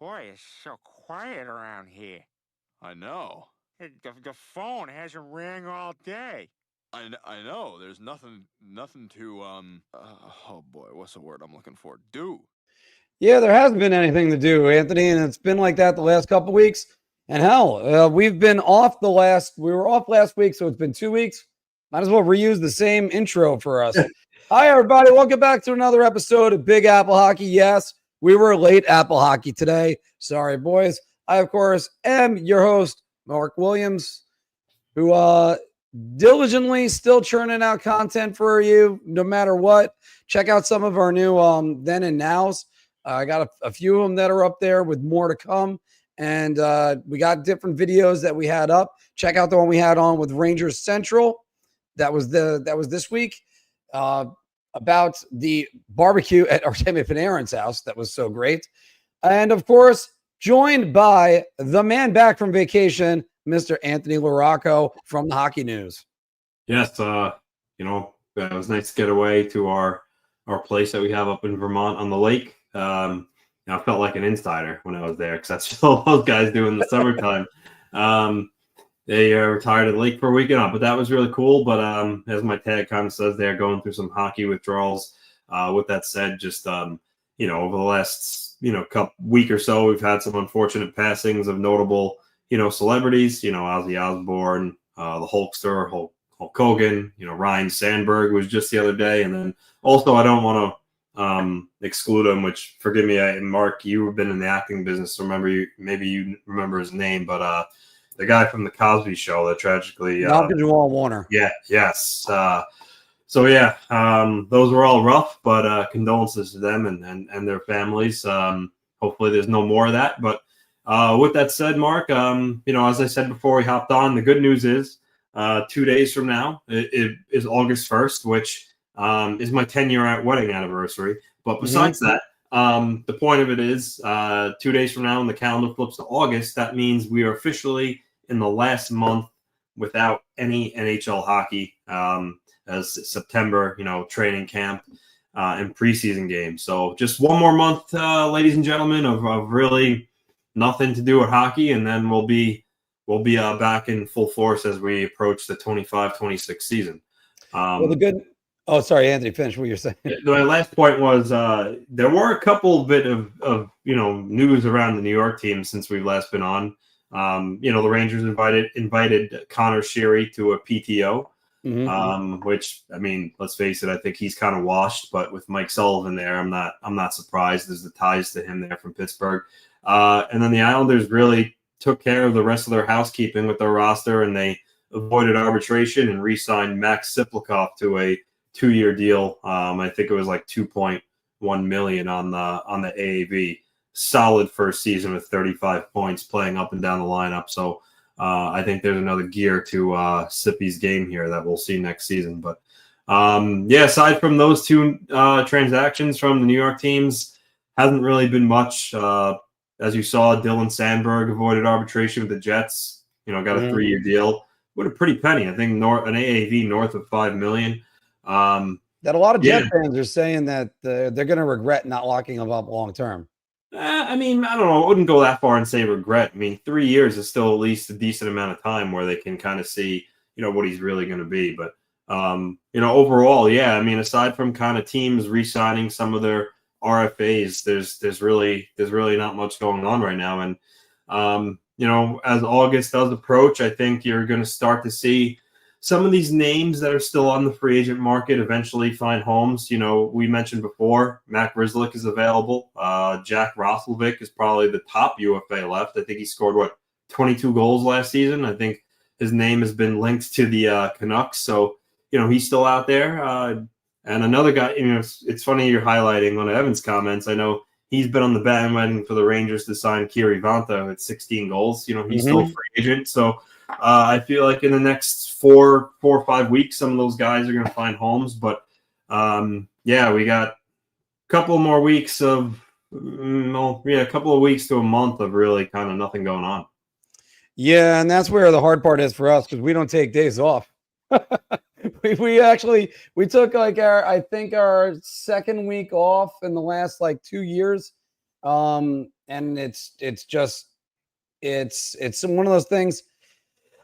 Boy, it's so quiet around here. I know. The phone hasn't rang all day. I know. There's nothing to oh boy, what's the word I'm looking for? Do. Yeah, there hasn't been anything to do, Anthony, and it's been like that the last couple of weeks. And hell, we've been off we were off last week, so it's been 2 weeks. Might as well reuse the same intro for us. Hi, everybody. Welcome back to another episode of Big Apple Hockey. Yes, we were late Apple Hockey today. Sorry, boys. I, of course, am your host, Mark Williams, who diligently still churning out content for you no matter what. Check out some of our new then and nows. I got a few of them that are up there with more to come. And we got different videos that we had up. Check out the one we had on with Rangers Central. That was this week about the barbecue at Artemi Panarin's house. That was so great. And of course, joined by the man back from vacation, Mr. Anthony LaRocco from the Hockey News. Yes, it was nice to get away to our place that we have up in Vermont on the lake. I felt like an insider when I was there because that's just all those guys do in the summertime. They retired at the lake for a weekend, but that was really cool. But as my tag kind of says, they're going through some hockey withdrawals. With that said, just over the last week or so, we've had some unfortunate passings of notable celebrities. Ozzy Osbourne, the Hulkster, Hulk Hogan. Ryan Sandberg was just the other day, and then also I don't want to exclude him, which forgive me, Mark, you've been in the acting business, so maybe you remember his name, but the guy from the Cosby Show that tragically Malcolm Warner. Yes. Those were all rough, but condolences to them and their families. Hopefully there's no more of that. But with that said, Mark, as I said before we hopped on, the good news is 2 days from now it is August 1st, which is my 10-year wedding anniversary. But besides that, the point of it is 2 days from now when the calendar flips to August, that means we are officially in the last month without any NHL hockey as September, training camp and preseason games. So just one more month, ladies and gentlemen, of really nothing to do with hockey, and then we'll be back in full force as we approach the 25-26 season. Oh, sorry, Anthony, finish what you're saying. My last point was there were a couple bit of news around the New York team since we've last been on. The Rangers invited Connor Sheary to a PTO, which, I mean, let's face it, I think he's kind of washed. But with Mike Sullivan there, I'm not surprised. There's the ties to him there from Pittsburgh, and then the Islanders really took care of the rest of their housekeeping with their roster, and they avoided arbitration and re-signed Max Siplikov to a 2-year deal. I think it was like $2.1 million on the AAV. Solid first season with 35 points, playing up and down the lineup. So I think there's another gear to Sippy's game here that we'll see next season. But aside from those two transactions from the New York teams, hasn't really been much. As you saw, Dylan Sandberg avoided arbitration with the Jets. Got a 3-year deal. What a pretty penny. I think an AAV north of $5 million. That a lot of Jet fans are saying that they're going to regret not locking him up long term. I mean, I don't know. I wouldn't go that far and say regret. I mean, 3 years is still at least a decent amount of time where they can kind of see, what he's really going to be. But, overall, yeah, I mean, aside from kind of teams re-signing some of their RFAs, there's really not much going on right now. And, as August does approach, I think you're going to start to see some of these names that are still on the free agent market eventually find homes. We mentioned before, Matt Grzelcyk is available. Jack Roslovic is probably the top UFA left. I think he scored, 22 goals last season. I think his name has been linked to the Canucks. So, he's still out there. And another guy, it's funny you're highlighting one of Evan's comments. I know he's been on the bandwagon for the Rangers to sign Kiri Vanta at 16 goals. He's still a free agent. So, I feel like in the next 4 or 5 weeks, some of those guys are going to find homes. But, we got a couple more weeks a couple of weeks to a month of really kind of nothing going on. Yeah, and that's where the hard part is for us because we don't take days off. we took like our second week off in the last 2 years. and it's one of those things.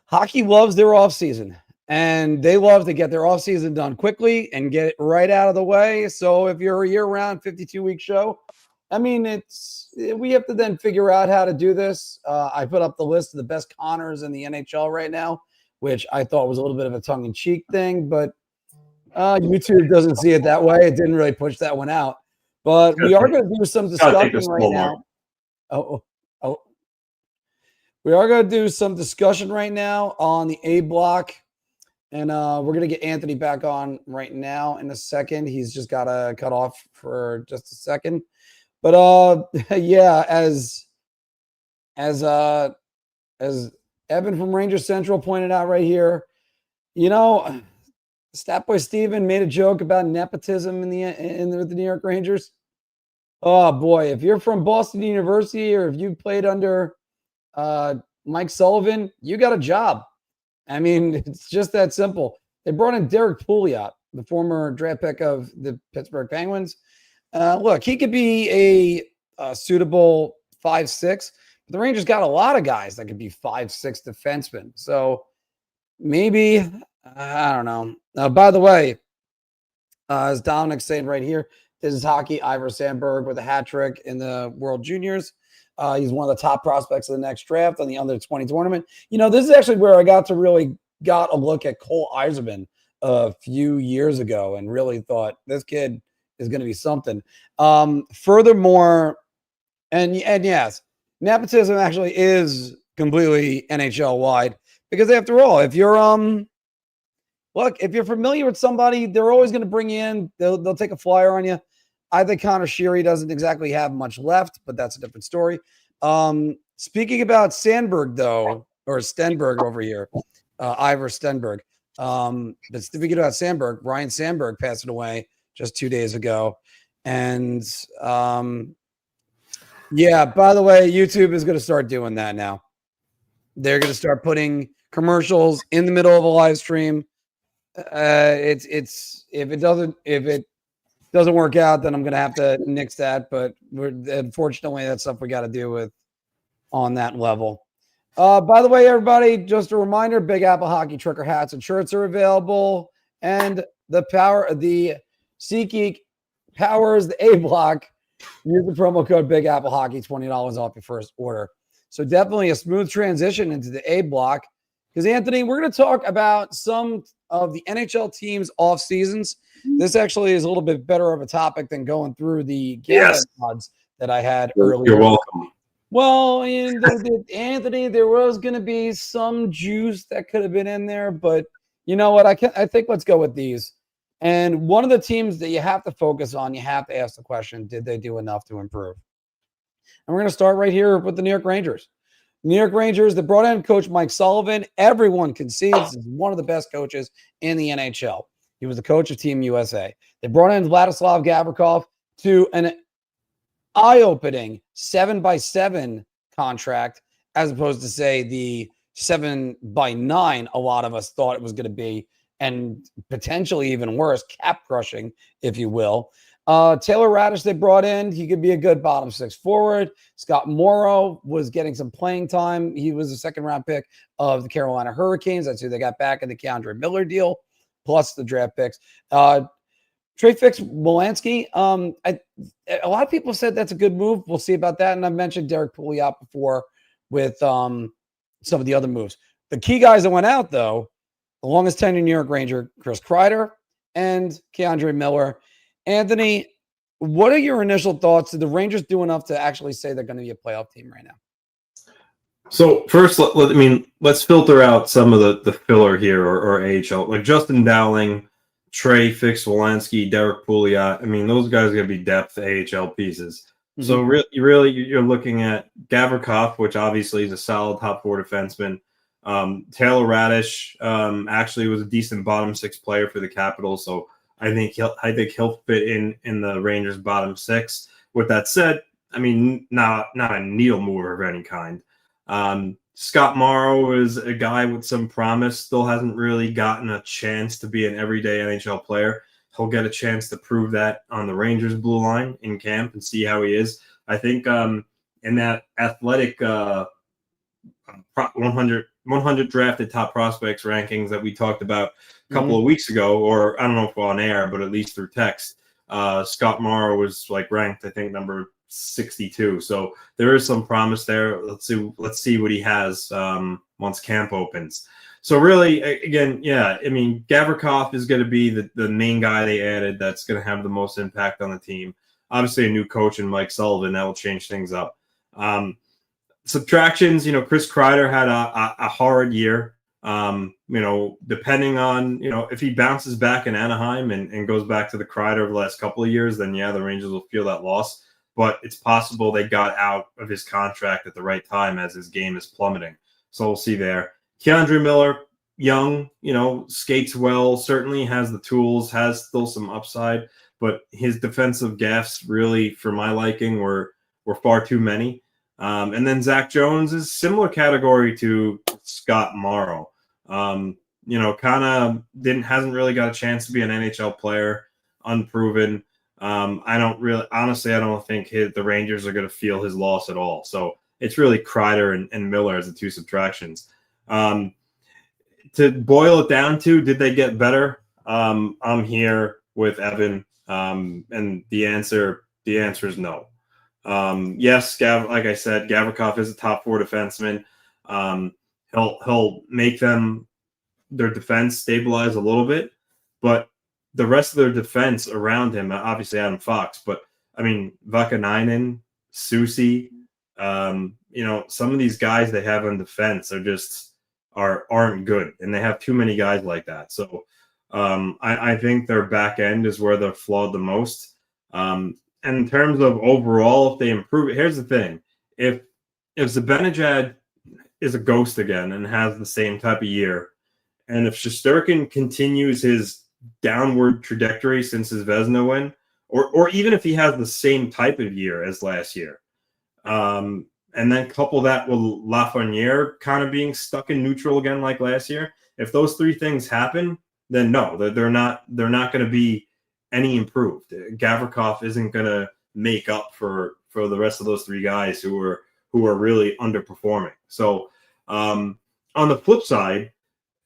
Hockey loves their offseason, and they love to get their offseason done quickly and get it right out of the way. So if you're a year-round 52-week show, I mean, we have to then figure out how to do this. I put up the list of the best Connors in the NHL right now, which I thought was a little bit of a tongue-in-cheek thing, but YouTube doesn't see it that way. It didn't really push that one out. But we are going to do some discussion right now. We are going to do some discussion right now on the A block. And we're going to get Anthony back on right now in a second. He's just got to cut off for just a second. But yeah, as Evan from Ranger Central pointed out right here, Statboy Steven made a joke about nepotism with the New York Rangers. Oh boy, if you're from Boston University or if you played under Mike Sullivan, you got a job. I mean, it's just that simple. They brought in Derek Pouliot, the former draft pick of the Pittsburgh Penguins. Look, he could be a suitable 5'6", but the Rangers got a lot of guys that could be 5'6" defensemen. So maybe, I don't know. By the way, as Dominic's saying right here, this is hockey. Ivor Sandberg with a hat trick in the World Juniors. He's one of the top prospects of the next draft on the under 20 tournament. This is actually where I got a look at Cole Eiserman a few years ago and really thought this kid is going to be something. Furthermore, and yes, nepotism actually is completely NHL wide because after all, if you're if you're familiar with somebody, they're always going to bring you in. They'll take a flyer on you. I think Connor Sheary doesn't exactly have much left, but that's a different story. Speaking about Sandberg, though, or Stenberg over here, Ivor Stenberg. But speaking about Sandberg, Ryan Sandberg passed away just 2 days ago. And yeah, by the way, YouTube is going to start doing that now. They're going to start putting commercials in the middle of a live stream. If it doesn't work out, then I'm going to have to nix that. But unfortunately, that's stuff we got to deal with on that level. By the way, everybody, just a reminder, Big Apple Hockey Trucker hats and shirts are available. And the SeatGeek powers the A block. Use the promo code Big Apple Hockey, $20 off your first order. So definitely a smooth transition into the A block. Because, Anthony, we're going to talk about some of the NHL teams' off seasons. This actually is a little bit better of a topic than going through the gambling odds that I had earlier. You're welcome. Well, and Anthony, there was going to be some juice that could have been in there, but you know what? I think let's go with these. And one of the teams that you have to focus on, you have to ask the question: did they do enough to improve? And we're going to start right here with the New York Rangers. New York Rangers, they brought in Coach Mike Sullivan. Everyone concedes he's one of the best coaches in the NHL. He was the coach of Team USA. They brought in Vladislav Gavrikov to an eye-opening 7x7 contract, as opposed to, say, the 7x9 a lot of us thought it was going to be, and potentially even worse, cap-crushing, if you will. Taylor Radish they brought in. He could be a good bottom six forward. Scott Morrow was getting some playing time. He was a second-round pick of the Carolina Hurricanes. That's who they got back in the Keandre Miller deal, plus the draft picks. Trey Filkowski, a lot of people said that's a good move. We'll see about that. And I mentioned Derek Pouliot before with some of the other moves. The key guys that went out, though, the longest tenured New York Ranger, Chris Kreider and Keandre Miller. Anthony, what are your initial thoughts? Did the Rangers do enough to actually say they're going to be a playoff team right now? So first, let's filter out some of the filler here or AHL, like Justin Dowling, Trey Filkowski, Derek Pouliot. I mean, those guys are going to be depth AHL pieces. Mm-hmm. So really, you're looking at Gavrikov, which obviously is a solid top four defenseman. Taylor Radish actually was a decent bottom six player for the Capitals, so I think he'll fit in the Rangers' bottom six. With that said, I mean, not a needle mover of any kind. Scott Morrow is a guy with some promise, still hasn't really gotten a chance to be an everyday NHL player. He'll get a chance to prove that on the Rangers blue line in camp and see how he is. I think, in that athletic 100 drafted top prospects rankings that we talked about a couple of weeks ago, or I don't know if on air, but at least through text, Scott Morrow was like ranked, I think, number 62. So there is some promise there. Let's see what he has once camp opens. So really, again, yeah, I mean, Gavrikov is going to be the main guy they added that's going to have the most impact on the team. Obviously, a new coach in Mike Sullivan, that will change things up. Subtractions, Chris Kreider had a hard year. Depending on, if he bounces back in Anaheim and goes back to the Kreider of the last couple of years, then yeah, the Rangers will feel that loss. But it's possible they got out of his contract at the right time as his game is plummeting. So we'll see there. Keandre Miller, young, skates well, certainly has the tools, has still some upside, but his defensive gaffes really, for my liking, were far too many. And then Zach Jones is similar category to Scott Morrow. Kind of hasn't really got a chance to be an NHL player, unproven. I don't think the Rangers are going to feel his loss at all. So it's really Kreider and Miller as the two subtractions. To boil it down to, did they get better? I'm here with Evan, and the answer is no. Yes, like I said, Gavrikov is a top 4 defenseman. He'll make their defense stabilize a little bit, but the rest of their defense around him, obviously Adam Fox, but I mean Vakanainen, Susi, some of these guys they have on defense are just aren't good, and they have too many guys like that. So I think their back end is where they're flawed the most. And in terms of overall, if they improve it, here's the thing: if Zibanejad is a ghost again and has the same type of year, and if Shesterkin continues his downward trajectory since his Vezina win, or even if he has the same type of year as last year, and then couple that with Lafreniere kind of being stuck in neutral again like last year, if those three things happen, then no, they're not going to be any improved. Gavrikov isn't going to make up for the rest of those three guys who are really underperforming. So on the flip side,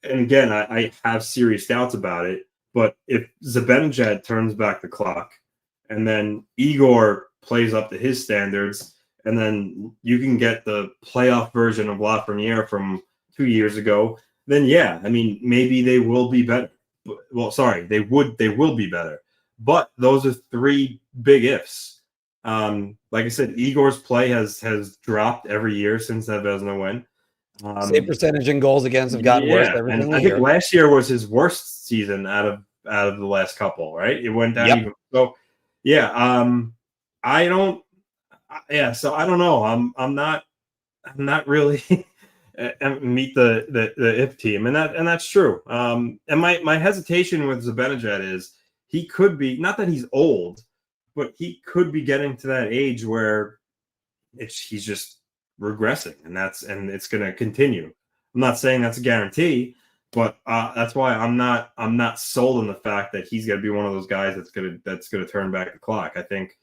and again, I have serious doubts about it, but if Zibanejad turns back the clock and then Igor plays up to his standards, and then you can get the playoff version of Lafreniere from 2 years ago, then yeah, I mean, maybe they will be better. Well, sorry, they will be better. But those are three big ifs. Like I said, Igor's play has dropped every year since that Vezina win. Save percentage and goals against have gotten worse every single year. I think last year was his worst season out of the last couple, right? It went down even. So yeah, I don't. Yeah, so I don't know. I'm not really meet the if team, and that's true. And my hesitation with Zibanejad is he could be, not that he's old, but he could be getting to that age where he's just regressing, and it's going to continue. I'm not saying that's a guarantee, but that's why I'm not sold on the fact that he's going to be one of those guys that's going to turn back the clock. I think,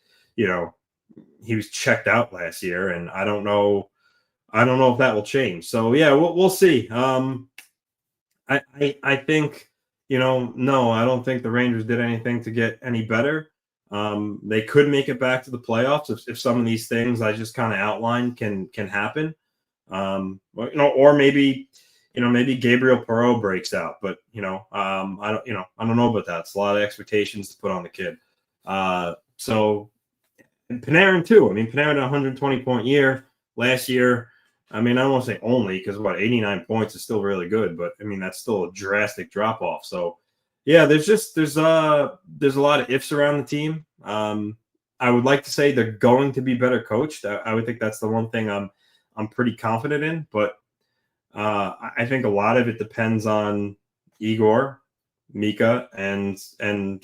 he was checked out last year, and I don't know if that will change. So yeah, we'll see. I think, no, I don't think the Rangers did anything to get any better. They could make it back to the playoffs if some of these things I just kind of outlined can happen. Or maybe Gabriel Perreault breaks out, but I don't know about that. It's a lot of expectations to put on the kid. And Panarin too. I mean, Panarin had a 120-point year last year. I mean, I don't want to say only, because 89 points is still really good, but I mean that's still a drastic drop off. So yeah, there's a lot of ifs around the team. I would like to say they're going to be better coached. I would think that's the one thing I'm pretty confident in, but I think a lot of it depends on Igor, Mika, and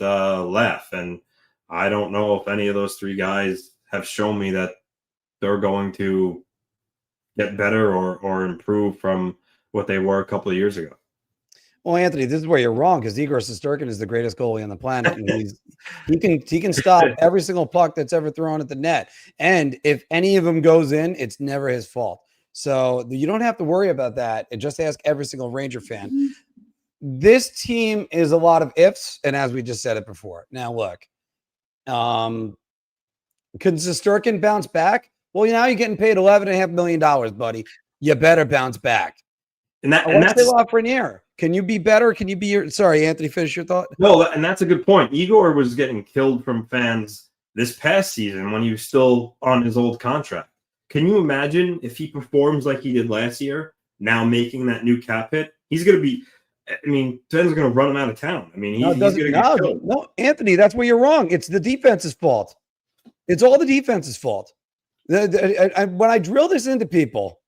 Laf, and I don't know if any of those three guys have shown me that they're going to get better or improve from what they were a couple of years ago. Well, Anthony, this is where you're wrong because Igor Shesterkin is the greatest goalie on the planet, and he can stop every single puck that's ever thrown at the net. And if any of them goes in, it's never his fault. So you don't have to worry about that. And just ask every single Ranger fan. This team is a lot of ifs, and as we just said it before. Now look, could Shesterkin bounce back? Well, now you're getting paid $11.5 million, buddy. You better bounce back. And that's Lafreniere. Can you be better? Can you be sorry, Anthony, finish your thought? No, and that's a good point. Igor was getting killed from fans this past season when he was still on his old contract. Can you imagine if he performs like he did last year, now making that new cap hit? He's going to be, fans are going to run him out of town. He's going to get killed. No, Anthony, that's where you're wrong. It's the defense's fault. It's all the defense's fault. When I drill this into people,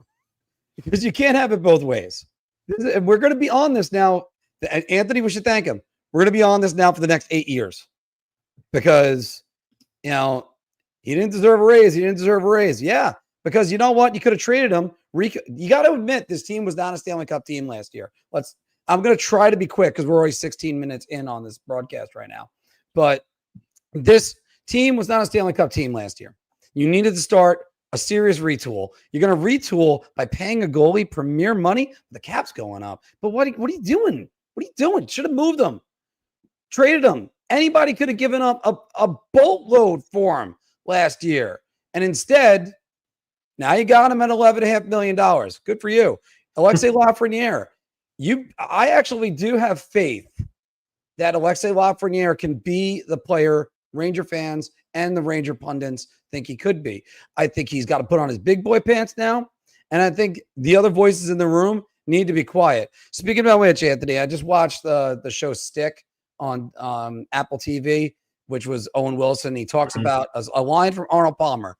because you can't have it both ways. We're going to be on this now. Anthony, we should thank him. We're going to be on this now for the next 8 years because, he didn't deserve a raise. He didn't deserve a raise. Yeah, because you know what? You could have traded him. You got to admit this team was not a Stanley Cup team last year. I'm going to try to be quick because we're already 16 minutes in on this broadcast right now. But this team was not a Stanley Cup team last year. You needed to start a serious retool. You're going to retool by paying a goalie premier money. The cap's going up. But what are you doing? What are you doing? Should have moved them. Traded them. Anybody could have given up a boatload for him last year. And instead, now you got him at $11.5 million. Good for you. Alexei Lafreniere. I actually do have faith that Alexei Lafreniere can be the player Ranger fans and the Ranger pundits think he could be. I think he's got to put on his big boy pants now. And I think the other voices in the room need to be quiet. Speaking about which, Anthony, I just watched the show Stick on Apple TV, which was Owen Wilson. He talks about a line from Arnold Palmer.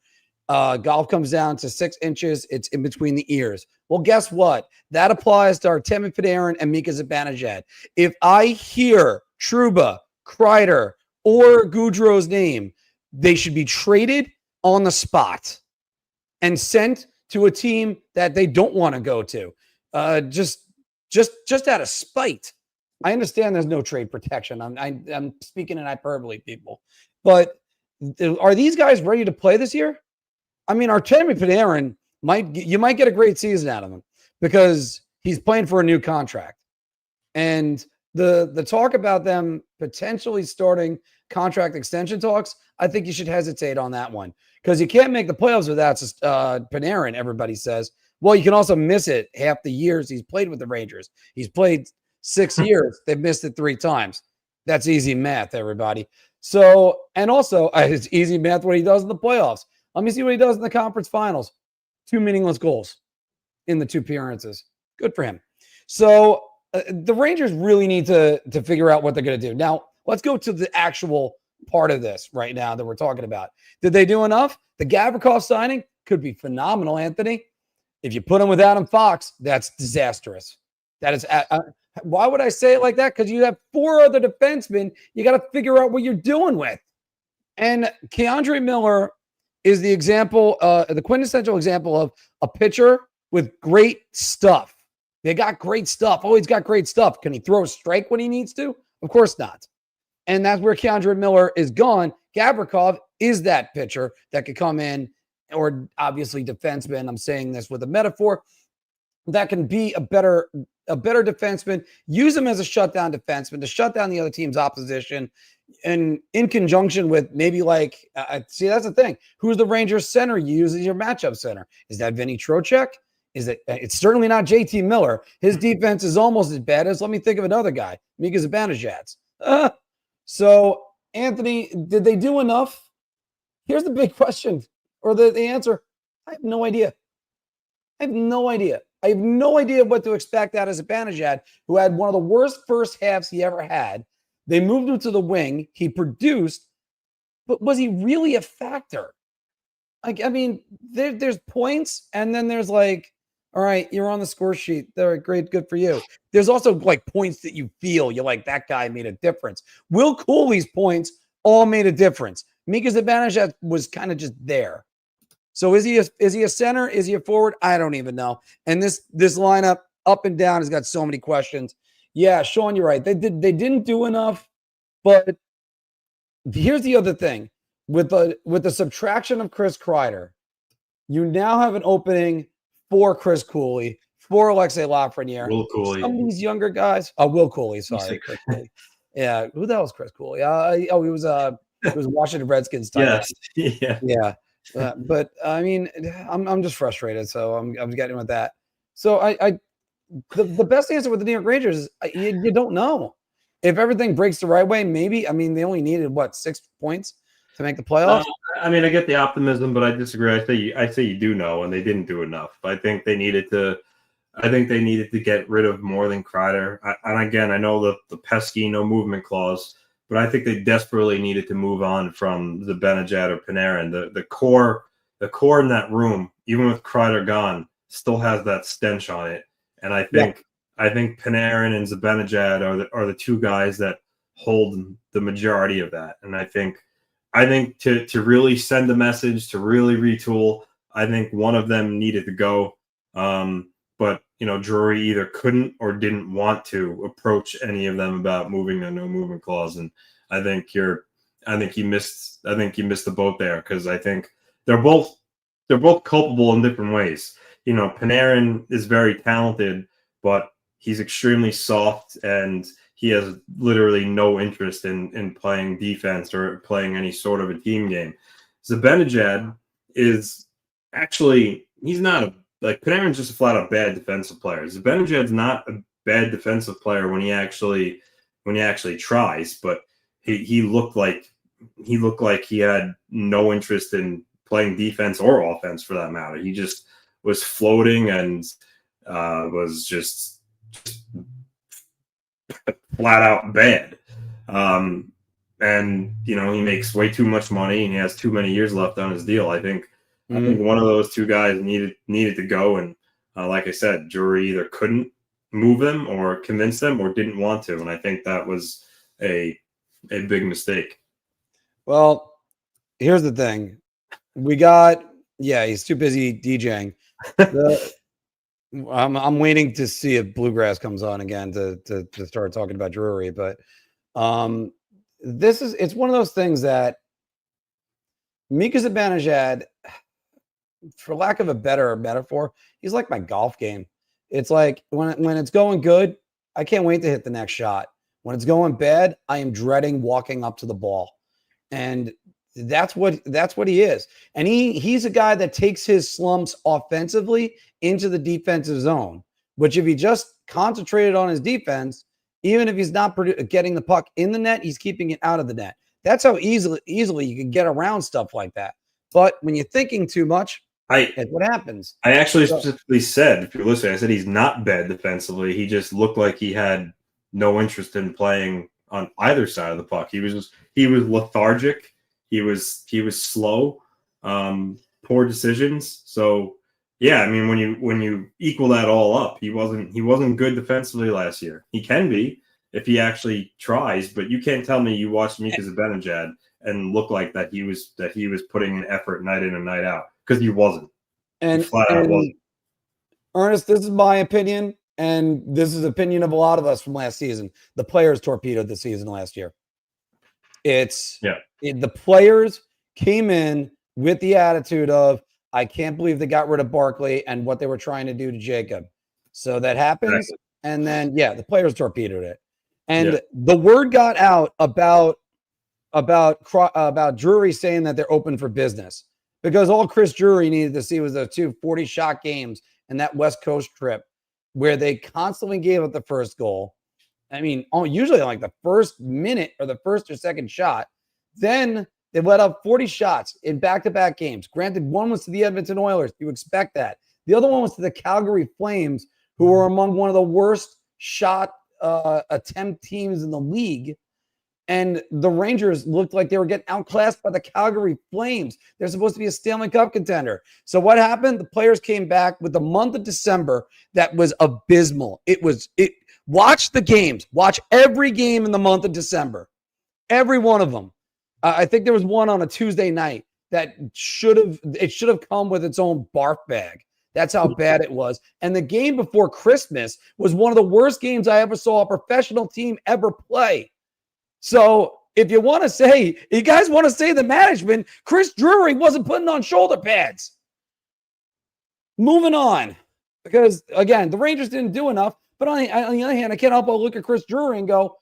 Golf comes down to 6 inches. It's in between the ears. Well, guess what? That applies to Artemi Panarin and Mika Zibanejad. If I hear Trouba, Kreider, or Goudreau's name, they should be traded on the spot and sent to a team that they don't want to go to. Just out of spite. I understand there's no trade protection. I'm speaking in hyperbole, people. But are these guys ready to play this year? Artemi Panarin you might get a great season out of him because he's playing for a new contract. And the talk about them potentially starting contract extension talks, I think you should hesitate on that one because you can't make the playoffs without Panarin, everybody says. Well, you can also miss it half the years he's played with the Rangers. He's played 6 years. They've missed it 3 times. That's easy math, everybody. So, and also it's easy math what he does in the playoffs. Let me see what he does in the conference finals. 2 meaningless goals in the 2 appearances. Good for him. So the Rangers really need to figure out what they're going to do. Now, let's go to the actual part of this right now that we're talking about. Did they do enough? The Gavrikov signing could be phenomenal, Anthony. If you put him with Adam Fox, that's disastrous. That is. Why would I say it like that? Because you have 4 other defensemen you got to figure out what you're doing with. And Keandre Miller is the example, the quintessential example of a pitcher with great stuff. They got great stuff. Oh, he's got great stuff. Can he throw a strike when he needs to? Of course not. And that's where Keandre Miller is gone. Gavrikov is that pitcher that could come in, or obviously defenseman. I'm saying this with a metaphor. That can be a better defenseman. Use him as a shutdown defenseman to shut down the other team's opposition. And in conjunction with maybe see, that's the thing. Who's the Rangers center you use as your matchup center? Is that Vinny Trocheck? It's certainly not JT Miller. His defense is almost as bad as, let me think of another guy, Mika Zibanejad's. So, Anthony, did they do enough? Here's the big question, or the answer. I have no idea. I have no idea what to expect out of Zibanejad, who had one of the worst first halves he ever had. They moved him to the wing. He produced, but was he really a factor? There's points, and then there's all right, you're on the score sheet. They're great, good for you. There's also points that you feel you're that guy made a difference. Will Cooley's points all made a difference. Mika Zibanejad was kind of just there. So is he a center? Is he a forward? I don't even know. And this lineup up and down has got so many questions. Yeah, Sean, you're right. They didn't do enough, but here's the other thing. With the subtraction of Chris Kreider, you now have an opening for Chris Cooley, for Alexei Lafreniere. Will Cooley. Some of these younger guys. Oh, Will Cooley, sorry. Chris Cooley. Yeah, who the hell is Chris Cooley? He was Washington Redskins tight Yes. end. Yeah. But I mean, I'm just frustrated, so I'm getting with that. So the best answer with the New York Rangers is you don't know. If everything breaks the right way, maybe. I mean, they only needed 6 points to make the playoffs. I mean, I get the optimism, but I disagree. I say you do know, and they didn't do enough. I think they needed to get rid of more than Kreider. And again, I know the pesky no movement clause, but I think they desperately needed to move on from the Zibanejad or Panarin. The core in that room, even with Kreider gone, still has that stench on it. And I think Panarin and Zibanejad are the two guys that hold the majority of that. And I think to really send a message, to really retool, I think one of them needed to go. But Drury either couldn't or didn't want to approach any of them about moving the no movement clause. And I think you missed the boat there, because I think they're both culpable in different ways. Panarin is very talented, but he's extremely soft, and he has literally no interest in playing defense or playing any sort of a team game. Zibanejad is actually, he's not Panarin's just a flat out bad defensive player. Zibanejad's not a bad defensive player when he actually tries, but he looked like he had no interest in playing defense or offense for that matter. He just was floating and was just flat out bad. And he makes way too much money and he has too many years left on his deal. I think one of those two guys needed to go. And like I said, Drury either couldn't move them or convince them or didn't want to. And I think that was a big mistake. Well, here's the thing. He's too busy DJing. I'm waiting to see if Bluegrass comes on again to start talking about Drury. But it's one of those things that Mika Zibanejad, for lack of a better metaphor, he's like my golf game. It's like when it's going good, I can't wait to hit the next shot. When it's going bad, I am dreading walking up to the ball. And that's what he is. And he's a guy that takes his slumps offensively into the defensive zone, which if he just concentrated on his defense, even if he's not getting the puck in the net, he's keeping it out of the net. That's how easily you can get around stuff like that. But when you're thinking too much, that's what happens. I actually specifically said, if you're listening, I said he's not bad defensively. He just looked like he had no interest in playing on either side of the puck. He was lethargic. He was slow, poor decisions. So yeah, I mean, when you equal that all up, he wasn't good defensively last year. He can be if he actually tries, but you can't tell me you watched Mika Zibanejad and look like that he was putting in effort night in and night out, because he wasn't. And, he flat out wasn't. Ernest, this is my opinion, and this is the opinion of a lot of us from last season. The players torpedoed the season last year. The players came in with the attitude of, I can't believe they got rid of Barkley and what they were trying to do to Jacob. So that happens. Exactly. And then, the players torpedoed it. And the word got out about Drury saying that they're open for business, because all Chris Drury needed to see was those 2 40-shot games and that West Coast trip where they constantly gave up the first goal. I mean, usually like the first minute or the first or second shot. Then they let up 40 shots in back-to-back games. Granted, one was to the Edmonton Oilers. You expect that. The other one was to the Calgary Flames, who were among one of the worst shot attempt teams in the league. And the Rangers looked like they were getting outclassed by the Calgary Flames. They're supposed to be a Stanley Cup contender. So what happened? The players came back with the month of December that was abysmal. Watch the games. Watch every game in the month of December. Every one of them. I think there was one on a Tuesday night that should have come with its own barf bag. That's how bad it was. And the game before Christmas was one of the worst games I ever saw a professional team ever play. So if you want to say, you guys want to say the management, Chris Drury wasn't putting on shoulder pads. Moving on. Because, again, the Rangers didn't do enough. But on the other hand, I can't help but look at Chris Drury and go,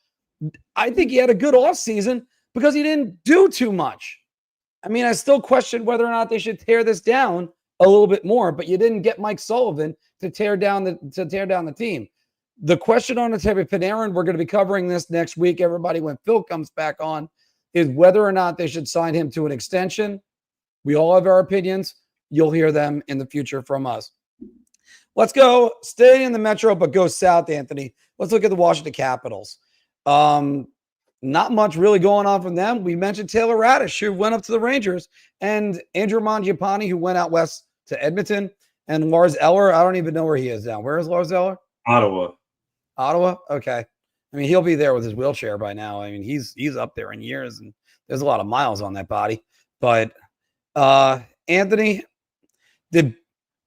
I think he had a good offseason because he didn't do too much. I mean, I still question whether or not they should tear this down a little bit more, but you didn't get Mike Sullivan to tear down the team. The question on the table, Panarin, we're going to be covering this next week, everybody, when Phil comes back on, is whether or not they should sign him to an extension. We all have our opinions. You'll hear them in the future from us. Let's go stay in the Metro, but go south, Anthony. Let's look at the Washington Capitals. Not much really going on from them. We mentioned Taylor Radish, who went up to the Rangers, and Andrew Mangiapane, who went out west to Edmonton, and Lars Eller. I don't even know where he is now. Where is Lars Eller? Ottawa. Okay. I mean, he'll be there with his wheelchair by now. I mean, he's up there in years, and there's a lot of miles on that body. But Anthony, did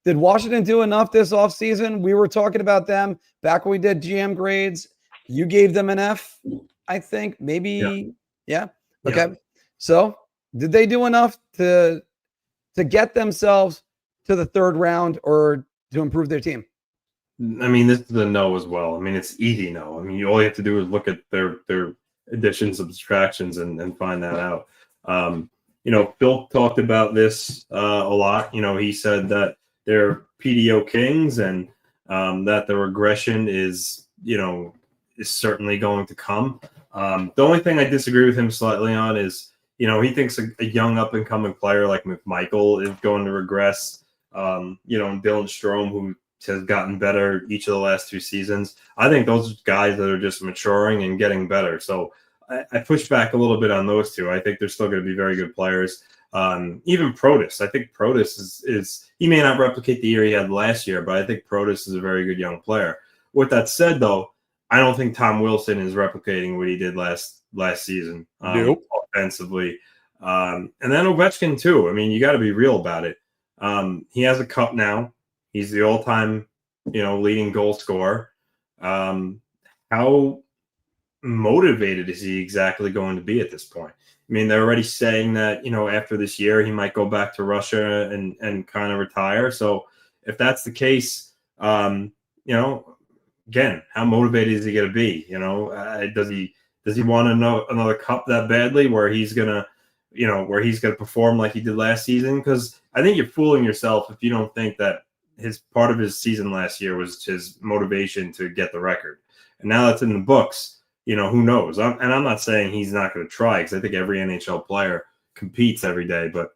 Washington do enough this offseason? We were talking about them back when we did GM grades. You gave them an F, I think. Maybe. Yeah. Okay. Yeah. So did they do enough to get themselves to the third round or to improve their team? I mean, this is a no as well. I mean, it's easy no. I mean, all you have to do is look at their additions, subtractions, and find that out. Phil talked about this a lot. He said that they're PDO kings and that the regression is certainly going to come. The only thing I disagree with him slightly on is, he thinks a young up-and-coming player like McMichael is going to regress. And Dylan Strome, who has gotten better each of the last 2 seasons. I think those are guys that are just maturing and getting better. So I push back a little bit on those two. I think they're still going to be very good players. Even Protas. I think Protas is he may not replicate the year he had last year, but I think Protas is a very good young player. With that said, though, I don't think Tom Wilson is replicating what he did last season offensively. And then Ovechkin, too. I mean, you got to be real about it. He has a cup now. He's the all-time, leading goal scorer. How motivated is he exactly going to be at this point? I mean, they're already saying that, after this year, he might go back to Russia and kind of retire. So if that's the case, again, how motivated is he going to be? Does he want another cup that badly where he's going to perform like he did last season? Because I think you're fooling yourself if you don't think that part of his season last year was his motivation to get the record. And now that's in the books, who knows? I'm not saying he's not going to try, because I think every NHL player competes every day, but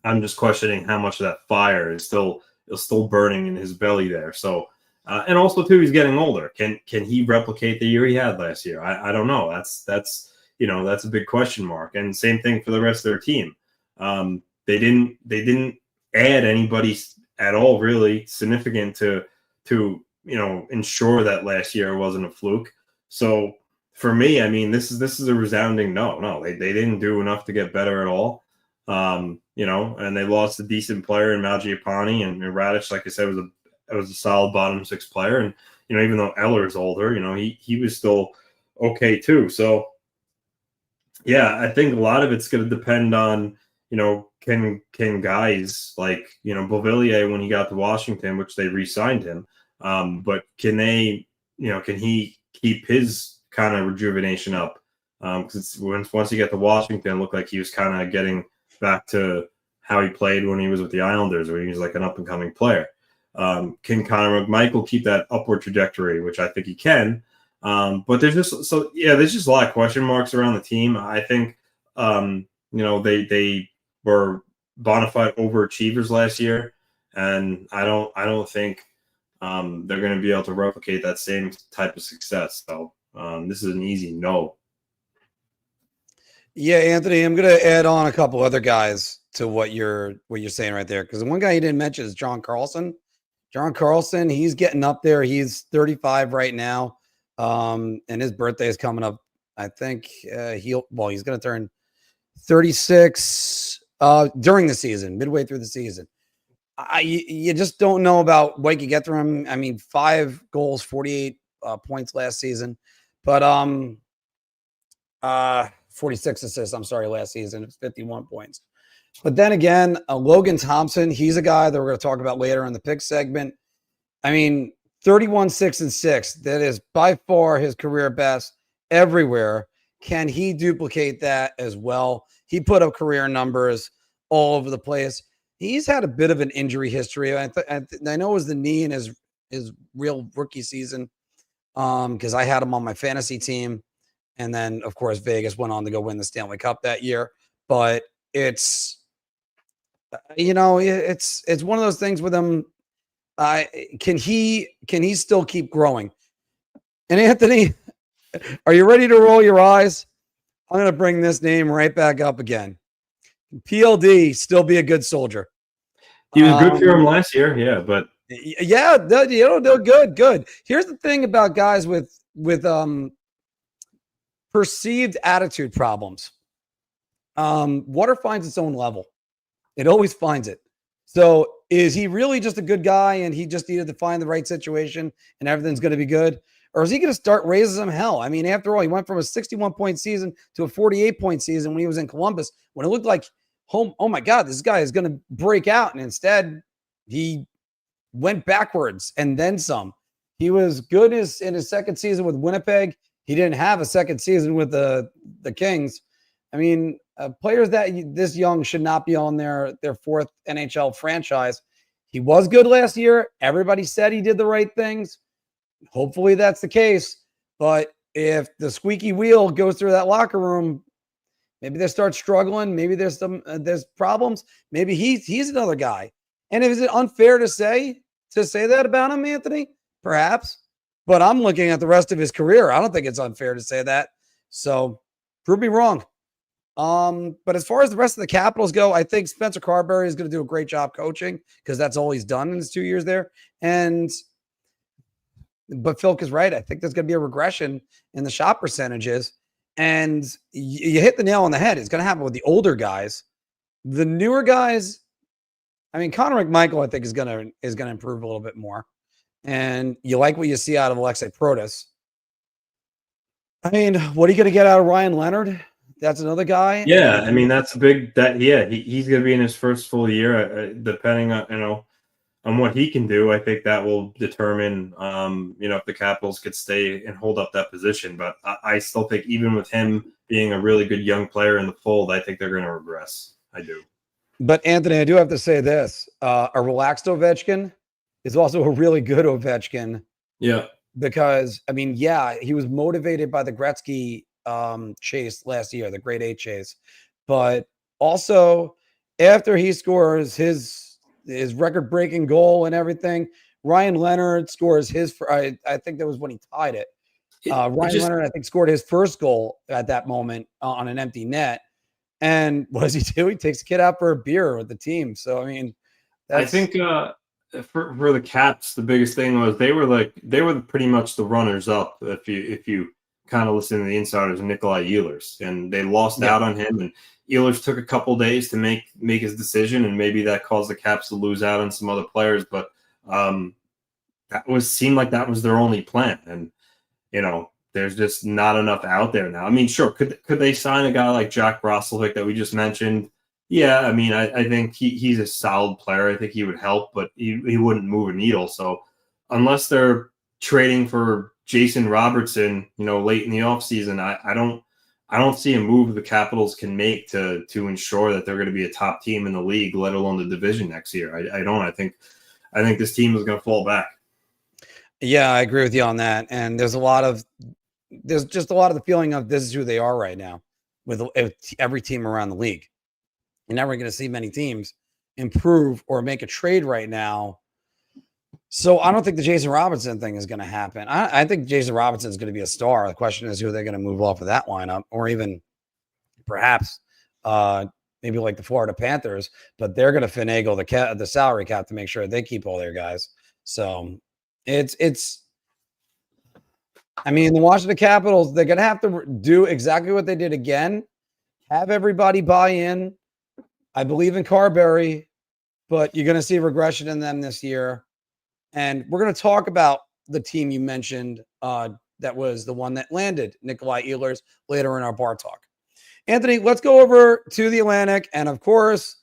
I'm just questioning how much of that fire is still burning in his belly there. So, and also too, he's getting older. Can he replicate the year he had last year? I don't know. That's a big question mark. And same thing for the rest of their team. They didn't add anybody at all really significant to ensure that last year wasn't a fluke. So for me, I mean, this is a resounding no. No, they didn't do enough to get better at all. And they lost a decent player in Mangiapane, and Radish, like I said, was a solid bottom 6 player. And even though Eller's older, he was still okay too. So yeah, I think a lot of it's going to depend on can guys like Beauvillier when he got to Washington, which they re-signed him, but can he keep his kind of rejuvenation up? Because once he got to Washington, it looked like he was kind of getting back to how he played when he was with the Islanders, where he was like an up and coming player. Can Connor McMichael keep that upward trajectory, which I think he can? But there's just a lot of question marks around the team. I think they were bona fide overachievers last year, and I don't think they're going to be able to replicate that same type of success. So this is an easy no. Yeah, Anthony, I'm going to add on a couple other guys to what you're saying right there, because the one guy you didn't mention is John Carlson. John Carlson, he's getting up there. He's 35 right now, and his birthday is coming up. I think he's going to turn 36 during the season, midway through the season. You just don't know about what you can get through him. I mean, 5 goals, 48 points last season, but 46 assists. I'm sorry, last season it's 51 points. But then again, Logan Thompson, he's a guy that we're going to talk about later in the pick segment. I mean, 31, 6, and 6. That is by far his career best everywhere. Can he duplicate that as well? He put up career numbers all over the place. He's had a bit of an injury history. I know it was the knee in his real rookie season because I had him on my fantasy team. And then, of course, Vegas went on to go win the Stanley Cup that year. But it's, it's one of those things with him. Can he still keep growing? And Anthony, are you ready to roll your eyes? I'm going to bring this name right back up again. PLD, still be a good soldier. He was good for him last year, yeah, but yeah, they're good. Here's the thing about guys with perceived attitude problems. Water finds its own level. It always finds it. So is he really just a good guy and he just needed to find the right situation and everything's going to be good? Or is he going to start raising some hell? I mean, after all, he went from a 61-point season to a 48-point season when he was in Columbus, when it looked like, oh my God, this guy is going to break out. And instead, he went backwards and then some. He was good in his second season with Winnipeg. He didn't have a second season with the Kings. I mean, players that this young should not be on their fourth NHL franchise. He was good last year. Everybody said he did the right things. Hopefully that's the case. But if the squeaky wheel goes through that locker room, maybe they start struggling. Maybe there's problems. Maybe he's another guy. And is it unfair to say that about him, Anthony? Perhaps. But I'm looking at the rest of his career. I don't think it's unfair to say that. So prove me wrong. But as far as the rest of the Capitals go, I think Spencer Carberry is going to do a great job coaching because that's all he's done in his 2 years there. But Filk is right. I think there's going to be a regression in the shot percentages. And you hit the nail on the head. It's going to happen with the older guys. The newer guys, I mean, Connor McMichael, I think is going to improve a little bit more. And you like what you see out of Alexei Protas. I mean, what are you going to get out of Ryan Leonard? That's another guy. Yeah, I mean, that's a big he's going to be in his first full year. Depending on on what he can do, I think that will determine if the Capitals could stay and hold up that position. But I still think even with him being a really good young player in the fold, I think they're going to regress. I do. But Anthony, I do have to say this: a relaxed Ovechkin is also a really good Ovechkin. Yeah, because I mean, yeah, he was motivated by the Gretzky chase last year, the Grade A chase, but also after he scores his record-breaking goal and everything, Ryan Leonard scores his. I think that was when he tied it. Leonard, I think, scored his first goal at that moment on an empty net. And what does he do? He takes a kid out for a beer with the team. So I mean, I think for the Caps, the biggest thing was they were pretty much the runners up. If you kind of listen to the insiders, Nikolai Ehlers, and they lost out on him, and Ehlers took a couple days to make his decision, and maybe that caused the Caps to lose out on some other players, but seemed like that was their only plan, and there's just not enough out there now. I mean, sure, could they sign a guy like Jack Roslovic that we just mentioned? Yeah, I mean, I think he's a solid player. I think he would help, but he wouldn't move a needle. So unless they're trading for Jason Robertson, late in the offseason, I don't see a move the Capitals can make to ensure that they're going to be a top team in the league, let alone the division next year. I don't. I think this team is going to fall back. Yeah, I agree with you on that. And there's just a lot of the feeling of this is who they are right now with every team around the league. You're never going to see many teams improve or make a trade right now. So I don't think the Jason Robinson thing is going to happen. I think Jason Robinson is going to be a star. The question is who they're going to move off of that lineup, or even perhaps maybe like the Florida Panthers, but they're going to finagle the salary cap to make sure they keep all their guys. So I mean, the Washington Capitals, they're going to have to do exactly what they did again, have everybody buy in. I believe in Carberry, but you're going to see regression in them this year. And we're going to talk about the team you mentioned that was the one that landed Nikolai Ehlers later in our bar talk. Anthony, let's go over to the Atlantic. And of course,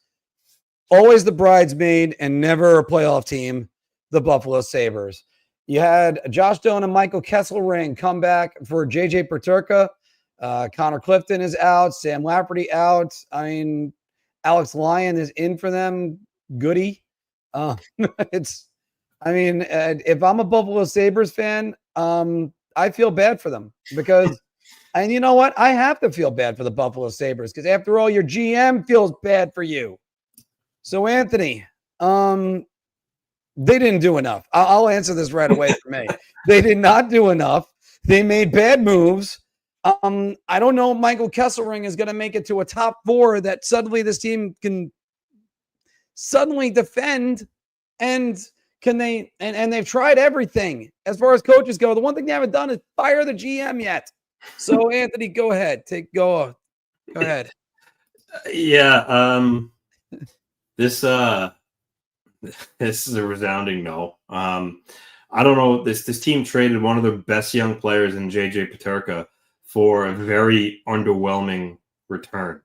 always the bridesmaid and never a playoff team, the Buffalo Sabres. You had Josh Doan and Michael Kesselring come back for JJ Peterka. Connor Clifton is out. Sam Lafferty out. I mean, Alex Lyon is in for them. Goody. If I'm a Buffalo Sabres fan, I feel bad for them because, and you know what? I have to feel bad for the Buffalo Sabres because after all, your GM feels bad for you. So, Anthony, they didn't do enough. I'll answer this right away for me. They did not do enough. They made bad moves. I don't know if Michael Kesselring is going to make it to a top 4 that suddenly this team can suddenly defend and can they and they've tried everything as far as coaches go. The one thing they haven't done is fire the GM yet. So Anthony, go ahead. Go ahead. Yeah. This is a resounding no. I don't know. This team traded one of their best young players in JJ Peterka for a very underwhelming return.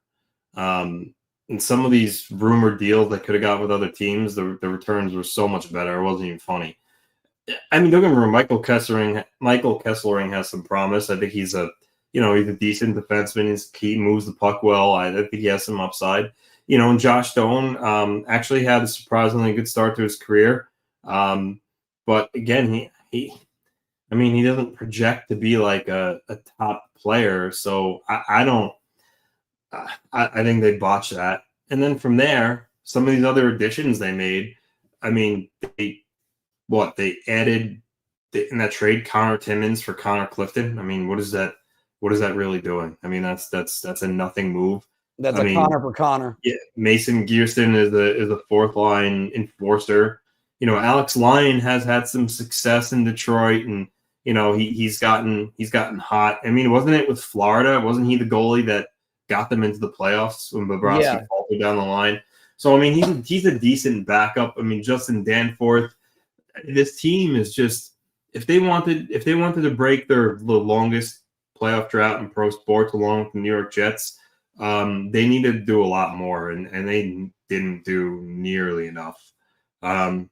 And some of these rumored deals that could have got with other teams, the returns were so much better. It wasn't even funny. I mean, don't get me wrong. Michael Kesselring has some promise. I think he's a decent defenseman. He moves the puck well. I think he has some upside. And Josh Doan actually had a surprisingly good start to his career. But again, he doesn't project to be like a top player. So I think they botched that. And then from there, some of these other additions they made, I mean, they added in that trade Connor Timmins for Connor Clifton. I mean, what is that really doing? I mean, that's a nothing move. That's Connor for Connor. Yeah, Mason Gearston is a fourth line enforcer. Alex Lyon has had some success in Detroit, and he's gotten hot. I mean, wasn't it with Florida? Wasn't he the goalie that got them into the playoffs when Bobrovsky faltered down the line? So I mean, he's a decent backup. I mean, Justin Danforth. This team is just if they wanted to break the longest playoff drought in pro sports along with the New York Jets, they needed to do a lot more, and they didn't do nearly enough. I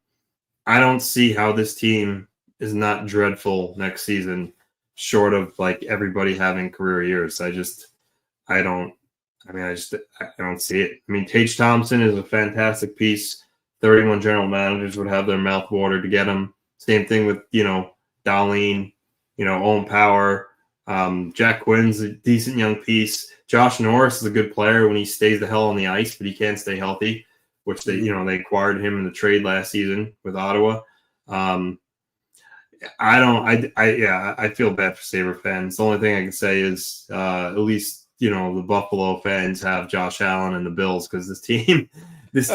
don't see how this team is not dreadful next season, short of like everybody having career years. I don't see it. I mean, Tage Thompson is a fantastic piece. 31 general managers would have their mouth watered to get him. Same thing with, Darlene, Owen Power. Jack Quinn's a decent young piece. Josh Norris is a good player when he stays the hell on the ice, but he can't stay healthy, which they acquired him in the trade last season with Ottawa. I feel bad for Sabre fans. The only thing I can say is at least the Buffalo fans have Josh Allen and the Bills, because this team is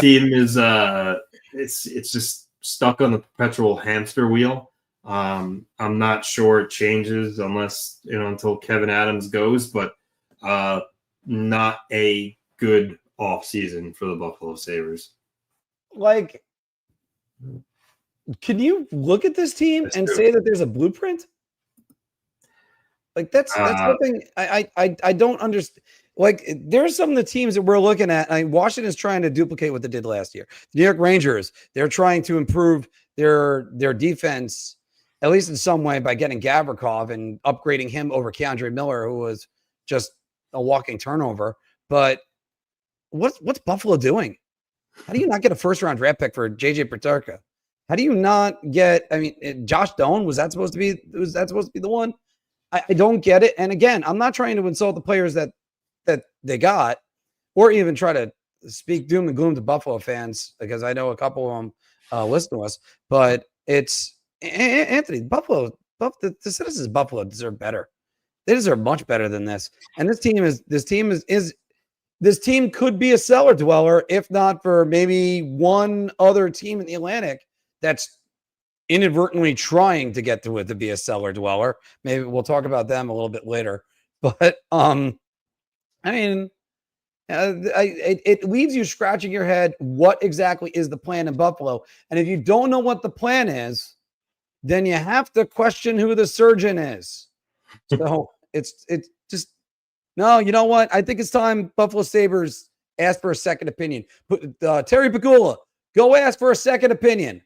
it's just stuck on the perpetual hamster wheel. I'm not sure it changes unless until Kevin Adams goes, but not a good offseason for the Buffalo Sabres. Like, can you look at this team and say that there's a blueprint? Like that's something I don't understand. Like, there's some of the teams that we're looking at. Washington's trying to duplicate what they did last year. The New York Rangers, they're trying to improve their defense, at least in some way, by getting Gavrikov and upgrading him over Keandre Miller, who was just a walking turnover. But what's Buffalo doing? How do you not get a first-round draft pick for JJ Peterka? How do you not get? I mean, Josh Doan, was that supposed to be the one? I don't get it. And again, I'm not trying to insult the players that they got, or even try to speak doom and gloom to Buffalo fans, because I know a couple of them listen to us. But it's Anthony, the citizens of Buffalo deserve better. They deserve much better than this. And this team could be a cellar dweller, if not for maybe one other team in the Atlantic that's inadvertently trying to get to it to be a cellar dweller. Maybe we'll talk about them a little bit later. But I mean, It leaves you scratching your head. What exactly is the plan in Buffalo? And if you don't know what the plan is, then you have to question who the surgeon is. So it's just no. You know what? I think it's time Buffalo Sabres ask for a second opinion. Terry Pegula, go ask for a second opinion.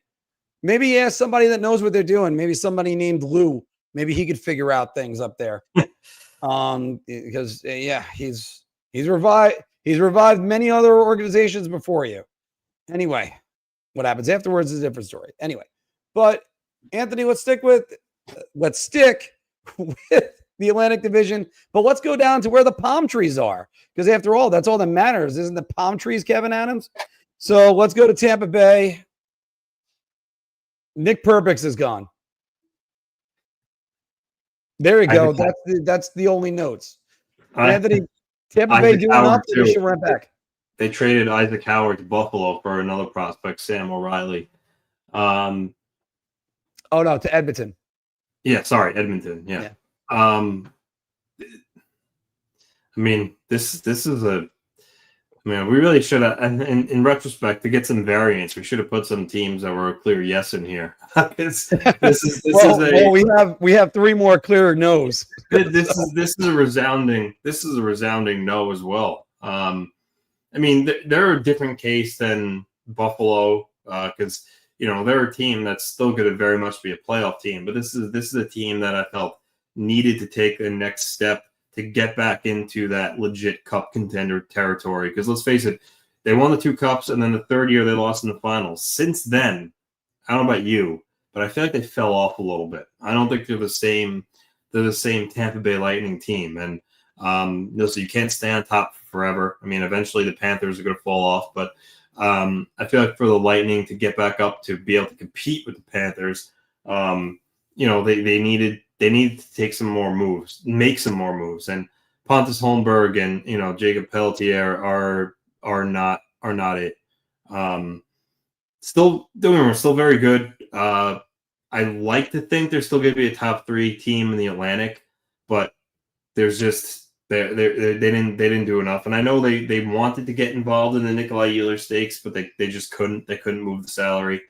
Maybe ask somebody that knows what they're doing. Maybe somebody named Lou. Maybe he could figure out things up there. Because he's revived many other organizations before you. Anyway, what happens afterwards is a different story. Anyway, but Anthony, let's stick with the Atlantic Division, but let's go down to where the palm trees are, because after all, that's all that matters, isn't the palm trees, Kevin Adams? So let's go to Tampa Bay. Nick Perbix is gone. There you go. That's the only notes. Anthony, Tampa Bay doing enough to should run back. They traded Isaac Howard to Buffalo for another prospect, Sam O'Reilly. To Edmonton. Yeah, sorry, Edmonton. Yeah. I mean, this is a. I mean, we really should have. And in retrospect, to get some variance, we should have put some teams that were a clear yes in here. We have three more clear no's. This is a resounding no as well. I mean, they're a different case than Buffalo because they're a team that's still going to very much be a playoff team. But this is a team that I felt needed to take the next step to get back into that legit cup contender territory. Because let's face it, they won the 2 cups, and then the third year they lost in the finals. Since then, I don't know about you, but I feel like they fell off a little bit. I don't think they're the same Tampa Bay Lightning team. And so you can't stay on top forever. I mean, eventually the Panthers are going to fall off, but I feel like for the Lightning to get back up to be able to compete with the Panthers, they needed to take some more moves, make some more moves. And Pontus Holmberg and Jacob Pelletier are not it. Still very good. I like to think they're still going to be a top 3 team in the Atlantic, but there's just they didn't do enough. And I know they wanted to get involved in the Nikolai Ehlers Stakes, but they just couldn't. They couldn't move the salary.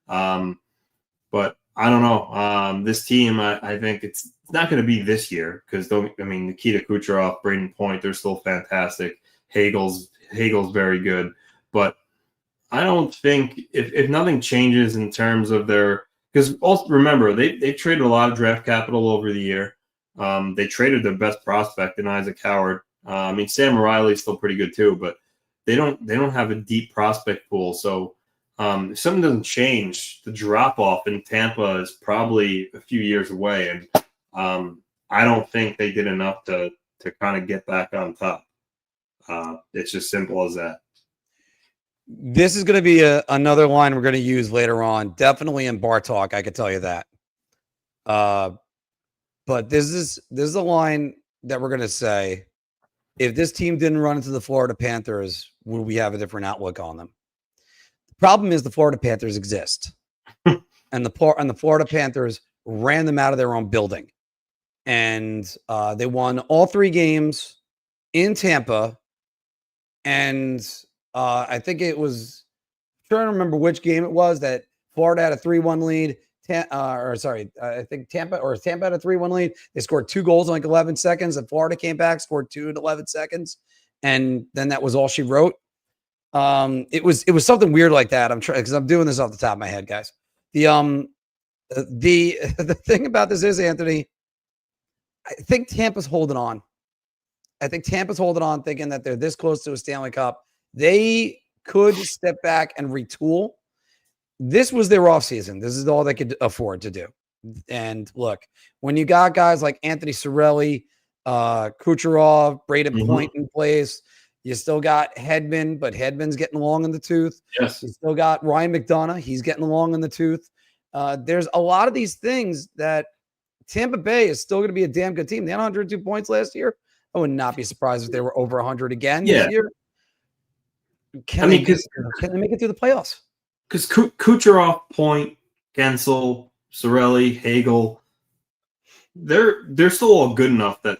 But I don't know. This team, I think it's not going to be this year because Nikita Kucherov, Braden Point, they're still fantastic. Hagel's very good, but I don't think if nothing changes in terms of their, because also remember they traded a lot of draft capital over the year. They traded their best prospect in Isaac Howard. Sam O'Reilly's still pretty good too, but they don't have a deep prospect pool. So if something doesn't change, the drop off in Tampa is probably a few years away, and I don't think they did enough to kind of get back on top. It's just simple as that. This is going to be another line we're going to use later on, definitely in Bar Talk. I could tell you that. But this is a line that we're going to say: if this team didn't run into the Florida Panthers, would we have a different outlook on them? Problem is the Florida Panthers exist, and the Florida Panthers ran them out of their own building, and they won all 3 games in Tampa, and I think it was, I'm trying to remember which game it was that Florida had a 3-1 lead. I think Tampa had a 3-1 lead. They scored 2 goals in like 11 seconds, and Florida came back, scored 2 in 11 seconds, and then that was all she wrote. It was something weird like that. I'm trying because I'm doing this off the top of my head, guys. The thing about this is, Anthony, I think Tampa's holding on. Thinking that they're this close to a Stanley Cup. They could step back and retool. This was their offseason. This is all they could afford to do. And look, when you got guys like Anthony Cirelli, Kucherov, Braden Point in place, you still got Hedman, but Hedman's getting long in the tooth. Yes. You still got Ryan McDonough. He's getting long in the tooth. There's a lot of these things that Tampa Bay is still going to be a damn good team. They had 102 points last year. I would not be surprised if they were over 100 again this year. Can they make it through the playoffs? Because Kucherov, Point, Gensel, Cirelli, Hagel, they're still all good enough that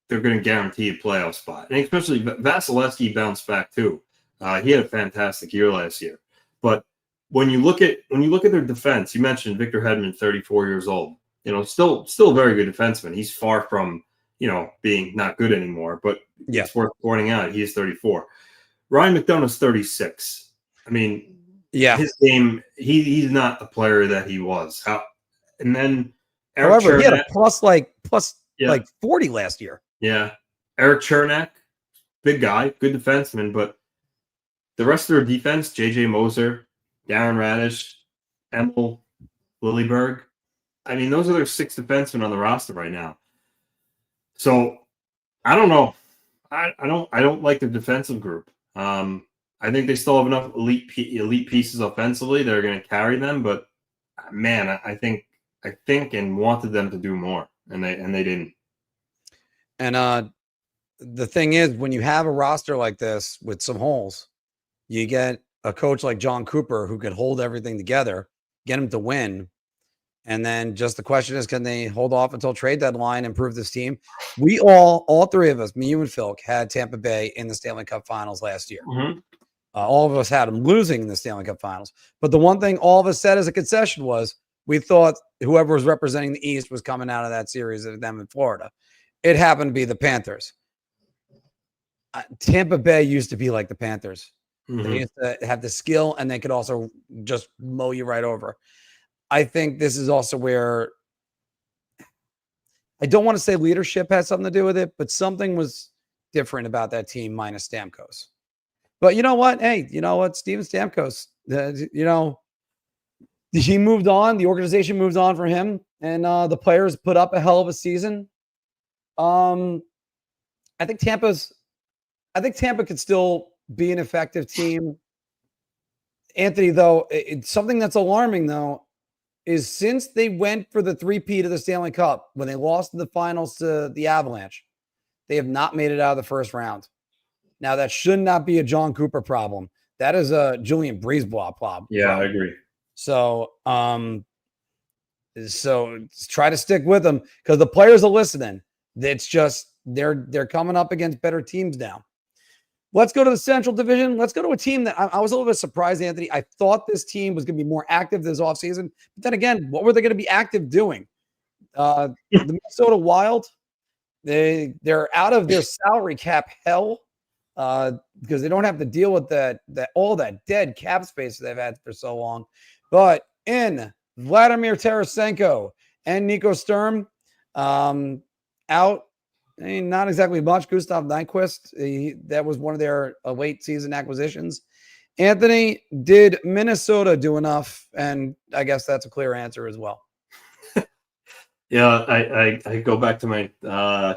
they're going to guarantee a playoff spot. And especially Vasilevsky bounced back too. He had a fantastic year last year. But when you look at their defense, you mentioned Victor Hedman, 34 years old. Still a very good defenseman. He's far from being not good anymore. But it's worth pointing out he is 34. Ryan McDonough's 36. I mean, his game, he's not the player that he was. And then Eric however, Chernak, he had a plus 40 last year. Yeah. Eric Chernak, big guy, good defenseman, but the rest of their defense, J.J. Moser, Darren Radish, Emil Lilleberg, I mean, those are their 6 defensemen on the roster right now. So I don't know. I don't like the defensive group. I think they still have enough elite pieces offensively that are going to carry them, but man, I think and wanted them to do more, and they didn't. And the thing is, when you have a roster like this with some holes, you get a coach like John Cooper who can hold everything together, get him to win. And then just the question is, can they hold off until trade deadline, improve this team? We all 3 of us, me, you, and Phil, had Tampa Bay in the Stanley Cup Finals last year. Mm-hmm. All of us had them losing in the Stanley Cup Finals. But the one thing all of us said as a concession was we thought whoever was representing the East was coming out of that series of them in Florida. It happened to be the Panthers. Tampa Bay used to be like the Panthers. Mm-hmm. They used to have the skill, and they could also just mow you right over. I think this is also where I don't want to say leadership has something to do with it, but something was different about that team minus Stamkos. But you know what? Hey, you know what? Steven Stamkos, he moved on. The organization moves on for him, and the players put up a hell of a season. I think Tampa could still be an effective team. Anthony, though, it's something that's alarming, though, is since they went for the 3-peat of the Stanley Cup, when they lost in the finals to the Avalanche, they have not made it out of the first round. Now, that should not be a John Cooper problem. That is a Julian Breezeball problem. Yeah, I agree. So try to stick with them because the players are listening. It's just they're coming up against better teams now. Let's go to the Central Division. Let's go to a team that I was a little bit surprised, Anthony. I thought this team was going to be more active this offseason. But then again, what were they going to be active doing? The Minnesota Wild, they're out of their salary cap hell because they don't have to deal with all that dead cap space they've had for so long. But in Vladimir Tarasenko and Nico Sturm, out. Not exactly much. Gustav Nyquist, that was one of their late season acquisitions. Anthony, did Minnesota do enough? And I guess that's a clear answer as well. Yeah, I go back to my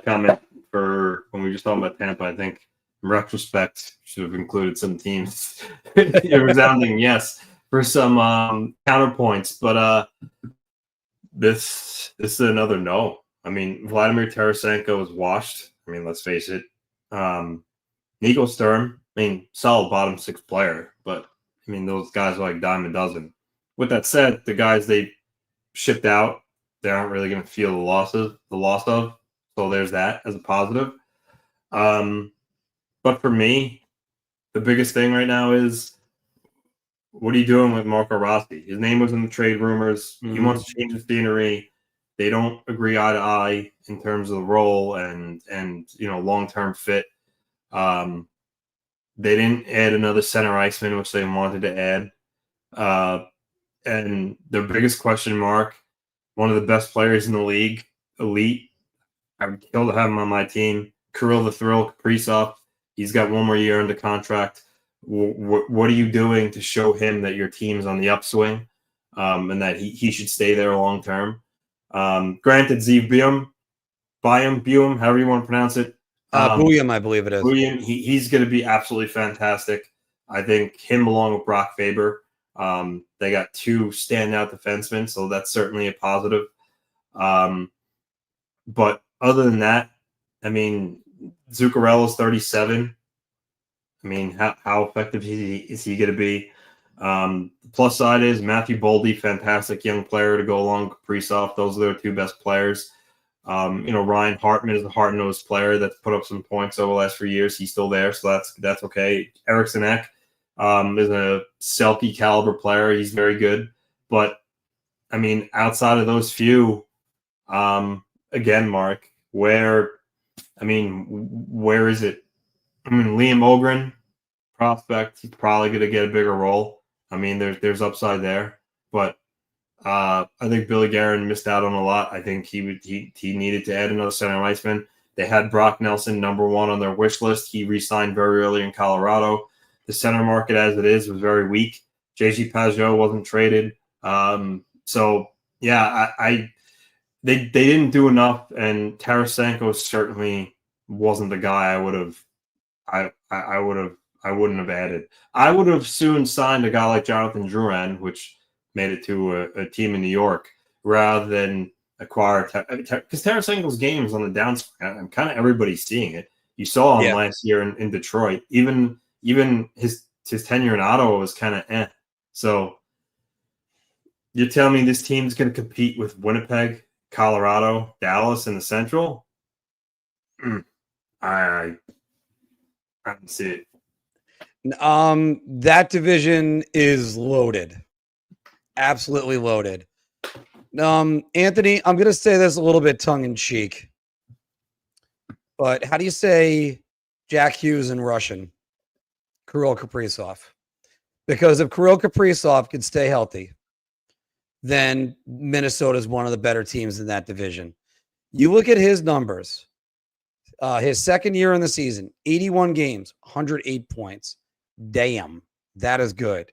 comment for when we were just talking about Tampa. I think in retrospect should have included some teams. A resounding yes for some counterpoints, but this is another no. I mean, Vladimir Tarasenko is washed. I mean, let's face it. Nico Sturm, I mean, solid bottom 6 player, but I mean, those guys are like dime a dozen. With that said, the guys they shipped out, they aren't really going to feel the loss of. So there's that as a positive. But for me, the biggest thing right now is what are you doing with Marco Rossi? His name was in the trade rumors. Mm-hmm. He wants to change the scenery. They don't agree eye to eye in terms of the role and long-term fit. They didn't add another center iceman, which they wanted to add. And their biggest question mark, one of the best players in the league, elite. I would kill to have him on my team. Kirill the Thrill Kaprizov. He's got one more year under contract. What are you doing to show him that your team's on the upswing and that he should stay there long-term? Granted, Zeev Buium, however you want to pronounce it. Buium, I believe it is. Buium, he's going to be absolutely fantastic. I think him along with Brock Faber, they got 2 standout defensemen, so that's certainly a positive. But other than that, I mean, Zuccarello's 37. I mean, how effective is he going to be? Plus side is Matthew Boldy, fantastic young player to go along with Kaprizov. Those are their 2 best players. Ryan Hartman is a hard-nosed player that's put up some points over the last 3 years. He's still there, so that's okay. Eriksson Ek is a Selke caliber player. He's very good. But, I mean, outside of those few, again, Mark, where is it? I mean, Liam Ogren, prospect, he's probably going to get a bigger role. I mean, there's upside there. But I think Billy Guerin missed out on a lot. I think he needed to add another center iceman. They had Brock Nelson number 1 on their wish list. He re-signed very early in Colorado. The center market as it is was very weak. JG Pageau wasn't traded. So yeah, they didn't do enough, and Tarasenko certainly wasn't the guy I wouldn't have added. I would have soon signed a guy like Jonathan Drouin, which made it to a team in New York, rather than acquire because Tarasenko's game is on the downswing, and kind of everybody's seeing it. You saw him last year in Detroit. Even his tenure in Ottawa was kind of eh. So you're telling me this team's going to compete with Winnipeg, Colorado, Dallas in the Central? I don't see it. That division is loaded. Absolutely loaded. Anthony, I'm going to say this a little bit tongue-in-cheek, but how do you say Jack Hughes in Russian? Kirill Kaprizov. Because if Kirill Kaprizov can stay healthy, then Minnesota is one of the better teams in that division. You look at his numbers. His second year in the season, 81 games, 108 points. Damn, that is good.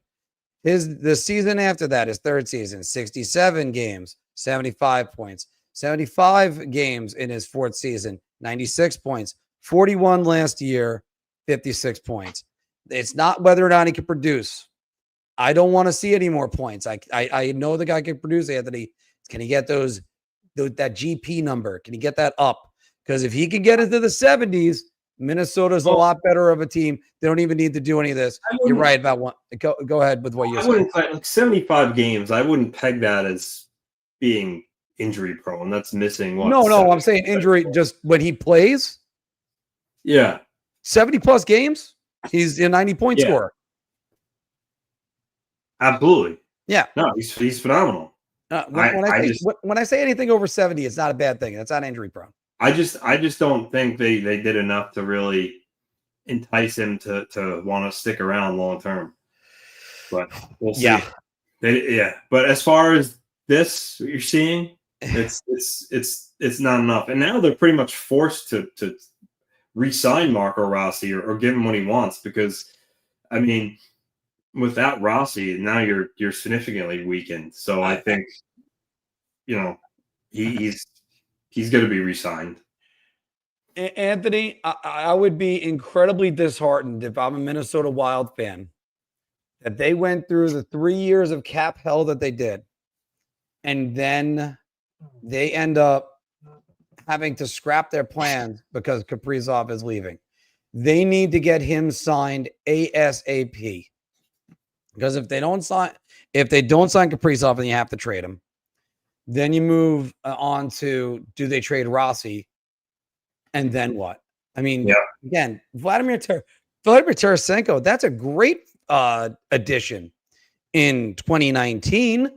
The season after that, his third season, 67 games, 75 points. 75 games in his fourth season, 96 points. 41 last year, 56 points. It's not whether or not he can produce. I don't want to see any more points. I know the guy can produce, Anthony. Can he get that GP number? Can he get that up? Because if he can get into the 70s, Minnesota's a lot better of a team. They don't even need to do any of this. You're right about one. Go ahead with what you're saying. Like 75 games. I wouldn't peg that as being injury prone. That's missing one. No, I'm saying injury just when he plays. Yeah. 70 plus games. He's a 90-point scorer. Absolutely. Yeah. No, he's phenomenal. When I say anything over 70, it's not a bad thing. That's not injury prone. I just don't think they did enough to really entice him to want to stick around long term. But we'll see. Yeah. But as far as this, what you're seeing, it's not enough. And now they're pretty much forced to re-sign Marco Rossi or give him what he wants, because I mean, without Rossi, now you're significantly weakened. So I think, he's going to be re-signed. Anthony, I would be incredibly disheartened if I'm a Minnesota Wild fan that they went through the 3 years of cap hell that they did, and then they end up having to scrap their plans because Kaprizov is leaving. They need to get him signed ASAP. Because if they don't sign Kaprizov and you have to trade him, then you move on to, do they trade Rossi? And then what? I mean, again, Vladimir Tarasenko, that's a great addition in 2019.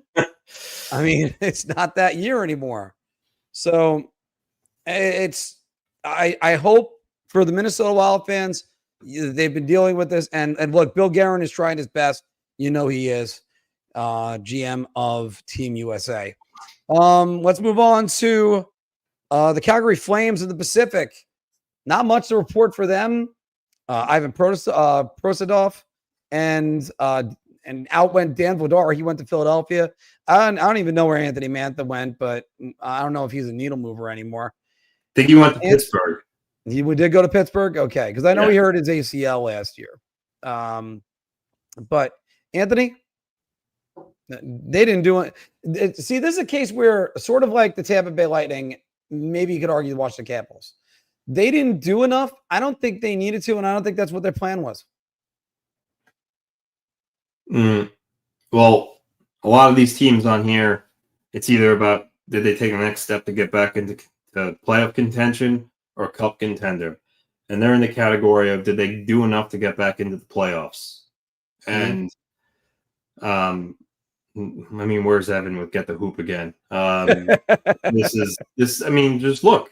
I mean, it's not that year anymore. So I hope for the Minnesota Wild fans, they've been dealing with this. And look, Bill Guerin is trying his best. He is GM of Team USA. Let's move on to the Calgary Flames of the Pacific. Not much to report for them. Ivan Prosadov and out went Dan Vladar. He went to Philadelphia. I don't even know where Anthony Mantha went, but I don't know if he's a needle mover anymore. I think he went to Pittsburgh. He did go to Pittsburgh? Okay, because I know he hurt his ACL last year. But Anthony, they didn't do it. See, this is a case where, sort of like the Tampa Bay Lightning, maybe you could argue to watch the Capitals. They didn't do enough. I don't think they needed to, and I don't think that's what their plan was. Well, a lot of these teams on here, it's either about, did they take the next step to get back into to playoff contention or cup contender. And they're in the category of, did they do enough to get back into the playoffs? And, I mean, where's Evan with get the hoop again? Just look.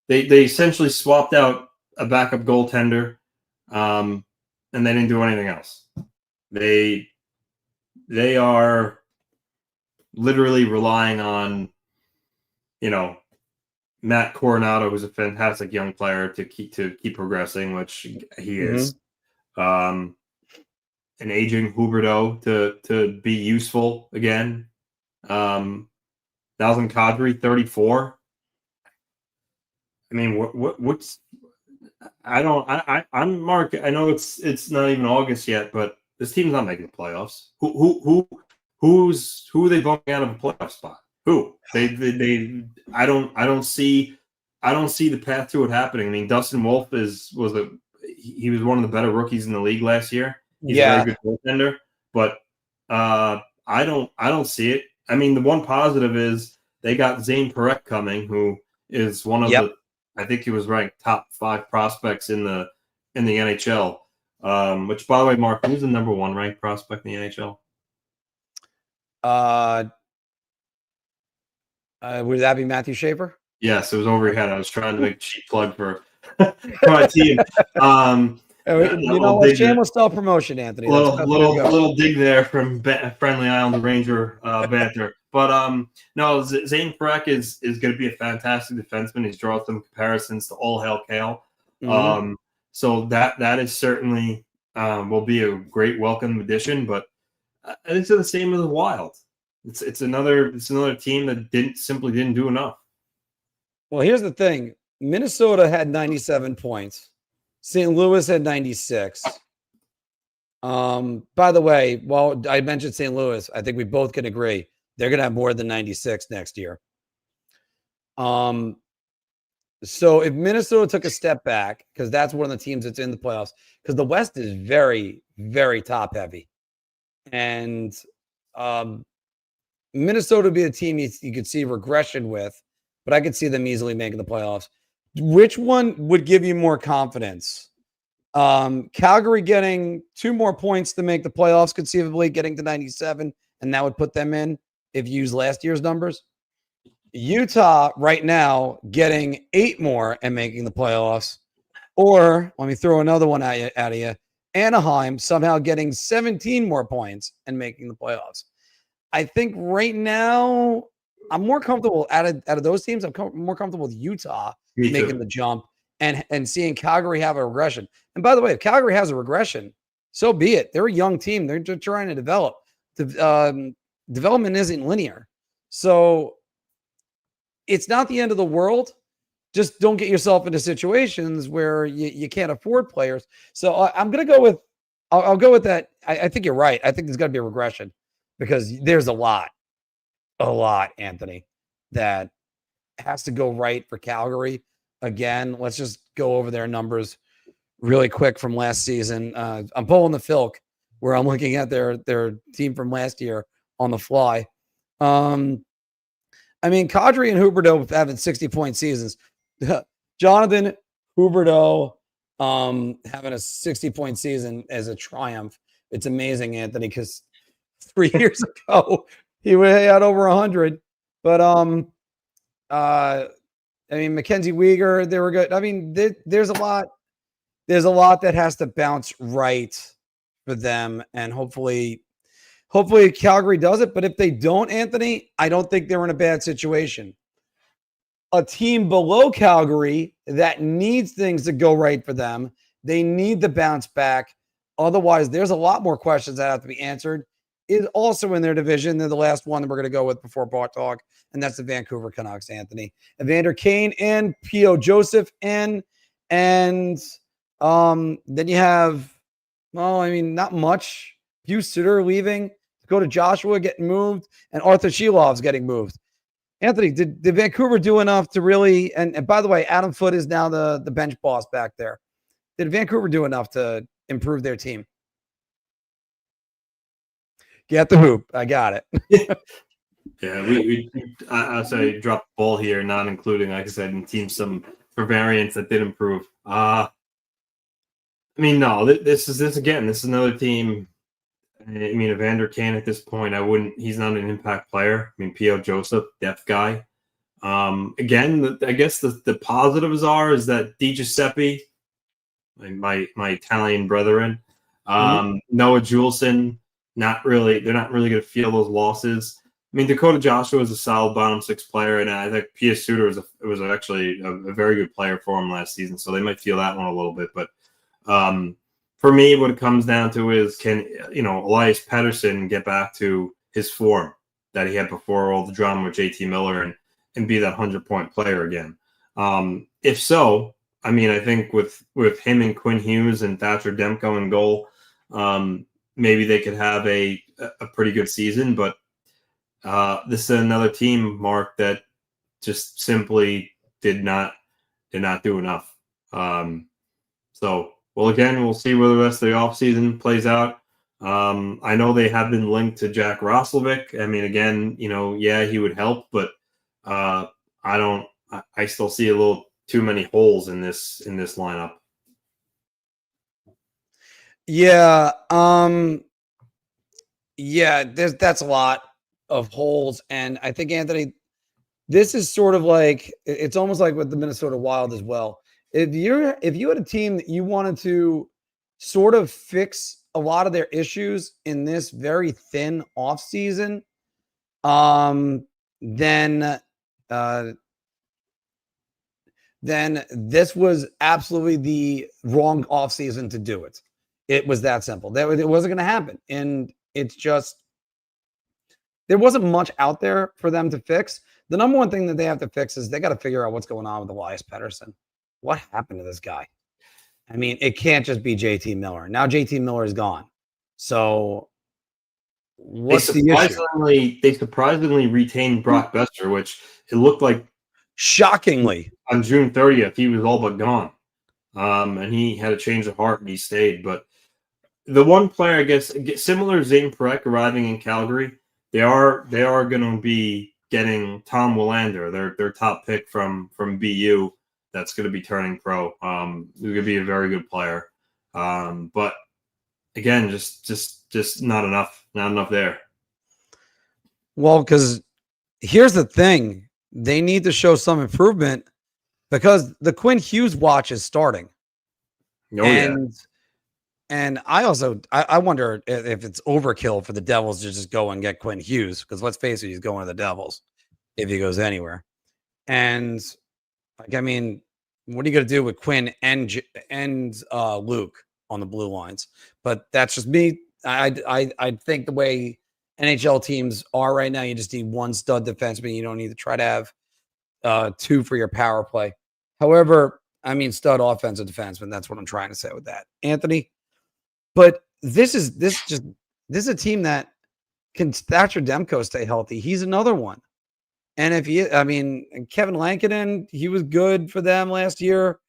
They essentially swapped out a backup goaltender, and they didn't do anything else. They are literally relying on, Matt Coronado, who's a fantastic young player, to keep progressing, which he is. An aging Huberdeau to be useful again. Nazem Kadri, 34. I mean, what's I'm Mark. I know it's not even August yet, but this team's not making the playoffs. Who are they bumping out of a playoff spot? Who? I don't see the path to it happening. I mean, Dustin Wolf was one of the better rookies in the league last year. He's a very good goaltender, but I don't see it. I mean, the one positive is they got Zane Parekh coming, who is one of the, I think he was ranked top 5 prospects in the NHL. Which, by the way, Mark, who's the number 1 ranked prospect in the NHL? Would that be Matthew Schaefer? Yes, it was over your head. I was trying to make a cheap plug for my team. Shameless self-promotion, Anthony. Little dig there from Friendly Island Ranger banter. But no, Zane Parekh is going to be a fantastic defenseman. He's drawn some comparisons to All Hail Kale. So that is certainly will be a great welcome addition. But it's the same as the Wild. It's another team that didn't do enough. Well, here's the thing: Minnesota had 97 points. St. Louis had 96. By the way, while I mentioned St. Louis, I think we both can agree they're going to have more than 96 next year. So if Minnesota took a step back, because that's one of the teams that's in the playoffs, because the West is very, very top heavy. And Minnesota would be a team you could see regression with, but I could see them easily making the playoffs. Which one would give you more confidence? Calgary getting 2 more points to make the playoffs, conceivably getting to 97, and that would put them in if you use last year's numbers. Utah right now getting 8 more and making the playoffs. Or let me throw another one out of you. Anaheim somehow getting 17 more points and making the playoffs. I think right now I'm more comfortable out of those teams. I'm more comfortable with Utah making the jump and seeing Calgary have a regression. And by the way, if Calgary has a regression, so be it. They're a young team. They're just trying to develop. Development isn't linear. So it's not the end of the world. Just don't get yourself into situations where you can't afford players. So I'm going to go with I'll go with that. I think you're right. I think there's got to be a regression because there's a lot, Anthony, that has to go right for Calgary. Again, let's just go over their numbers really quick from last season. I'm pulling the Filk where I'm looking at their team from last year on the fly. Kadri and Huberdeau having 60-point seasons. Jonathan Huberdeau having a 60-point season as a triumph. It's amazing, Anthony, because 3 years ago he had over 100. But Mackenzie Weegar, they were good. There's a lot that has to bounce right for them, and hopefully Calgary does it. But if they don't, Anthony, I don't think they're in a bad situation. A team below Calgary that needs things to go right for them, they need to bounce back. Otherwise, there's a lot more questions that have to be answered. Is also in their division. They're the last one that we're going to go with before Bar Talk, and that's the Vancouver Canucks, Anthony. Evander Kane and P.O. Joseph and then you have, not much. Hugh Sutter leaving. Go to Joshua getting moved, and Arthur Shilov's getting moved. Anthony, did Vancouver do enough to really, and by the way, Adam Foote is now the bench boss back there. Did Vancouver do enough to improve their team? Get the hoop. I got it. Yeah, I say drop the ball here, not including, like I said, in teams some for variants that did improve. I mean, no, this is another team. I mean, Evander Kane at this point, he's not an impact player. I mean, P.O. Joseph, depth guy. Again, I guess the positives is that Di Giuseppe, my Italian brethren, Noah Juleson, they're not really going to feel those losses. I mean, Dakota Joshua is a solid bottom six player, and I think Pia Suter was actually a very good player for him last season, so they might feel that one a little bit. But for me, what it comes down to is, can Elias Pettersson get back to his form that he had before all the drama with JT Miller and be that 100-point player again? If so, I mean, I think with him and Quinn Hughes and Thatcher Demko in goal, maybe they could have a pretty good season. But this is another team, Mark, that just simply did not do enough. So, well, again, we'll see where the rest of the offseason plays out. I know they have been linked to Jack Roslovic. I mean, again, yeah, he would help, but I still see a little too many holes in this lineup. Yeah. Yeah, that's a lot of holes. And I think, Anthony, this is sort of like, it's almost like with the Minnesota Wild as well. If you had a team that you wanted to sort of fix a lot of their issues in this very thin offseason, then this was absolutely the wrong offseason to do it. It was that simple. It wasn't going to happen. And it's just, there wasn't much out there for them to fix. The number one thing that they have to fix is they got to figure out what's going on with Elias Pettersson. What happened to this guy? I mean, it can't just be JT Miller. Now JT Miller is gone. So what's the issue? They surprisingly retained Brock Besser, which it looked like shockingly on June 30th, he was all but gone. And he had a change of heart and he stayed. But the one player, I guess, similar to Zane Parekh arriving in Calgary, they are going to be getting Tom Willander, their top pick from BU. That's going to be turning pro. He's going to be a very good player. But again, just not enough there. Well, because here's the thing. They need to show some improvement because the Quinn Hughes watch is starting. And I wonder if it's overkill for the Devils to just go and get Quinn Hughes, because let's face it, he's going to the Devils if he goes anywhere. And like, I mean, what are you going to do with Quinn and Luke on the blue lines? But that's just me. I think the way NHL teams are right now, you just need one stud defenseman. You don't need to try to have two for your power play. However, I mean, stud offensive defenseman. That's what I'm trying to say with that, Anthony. But this is a team that can Thatcher Demko stay healthy. He's another one. And Kevin Lankinen, he was good for them last year.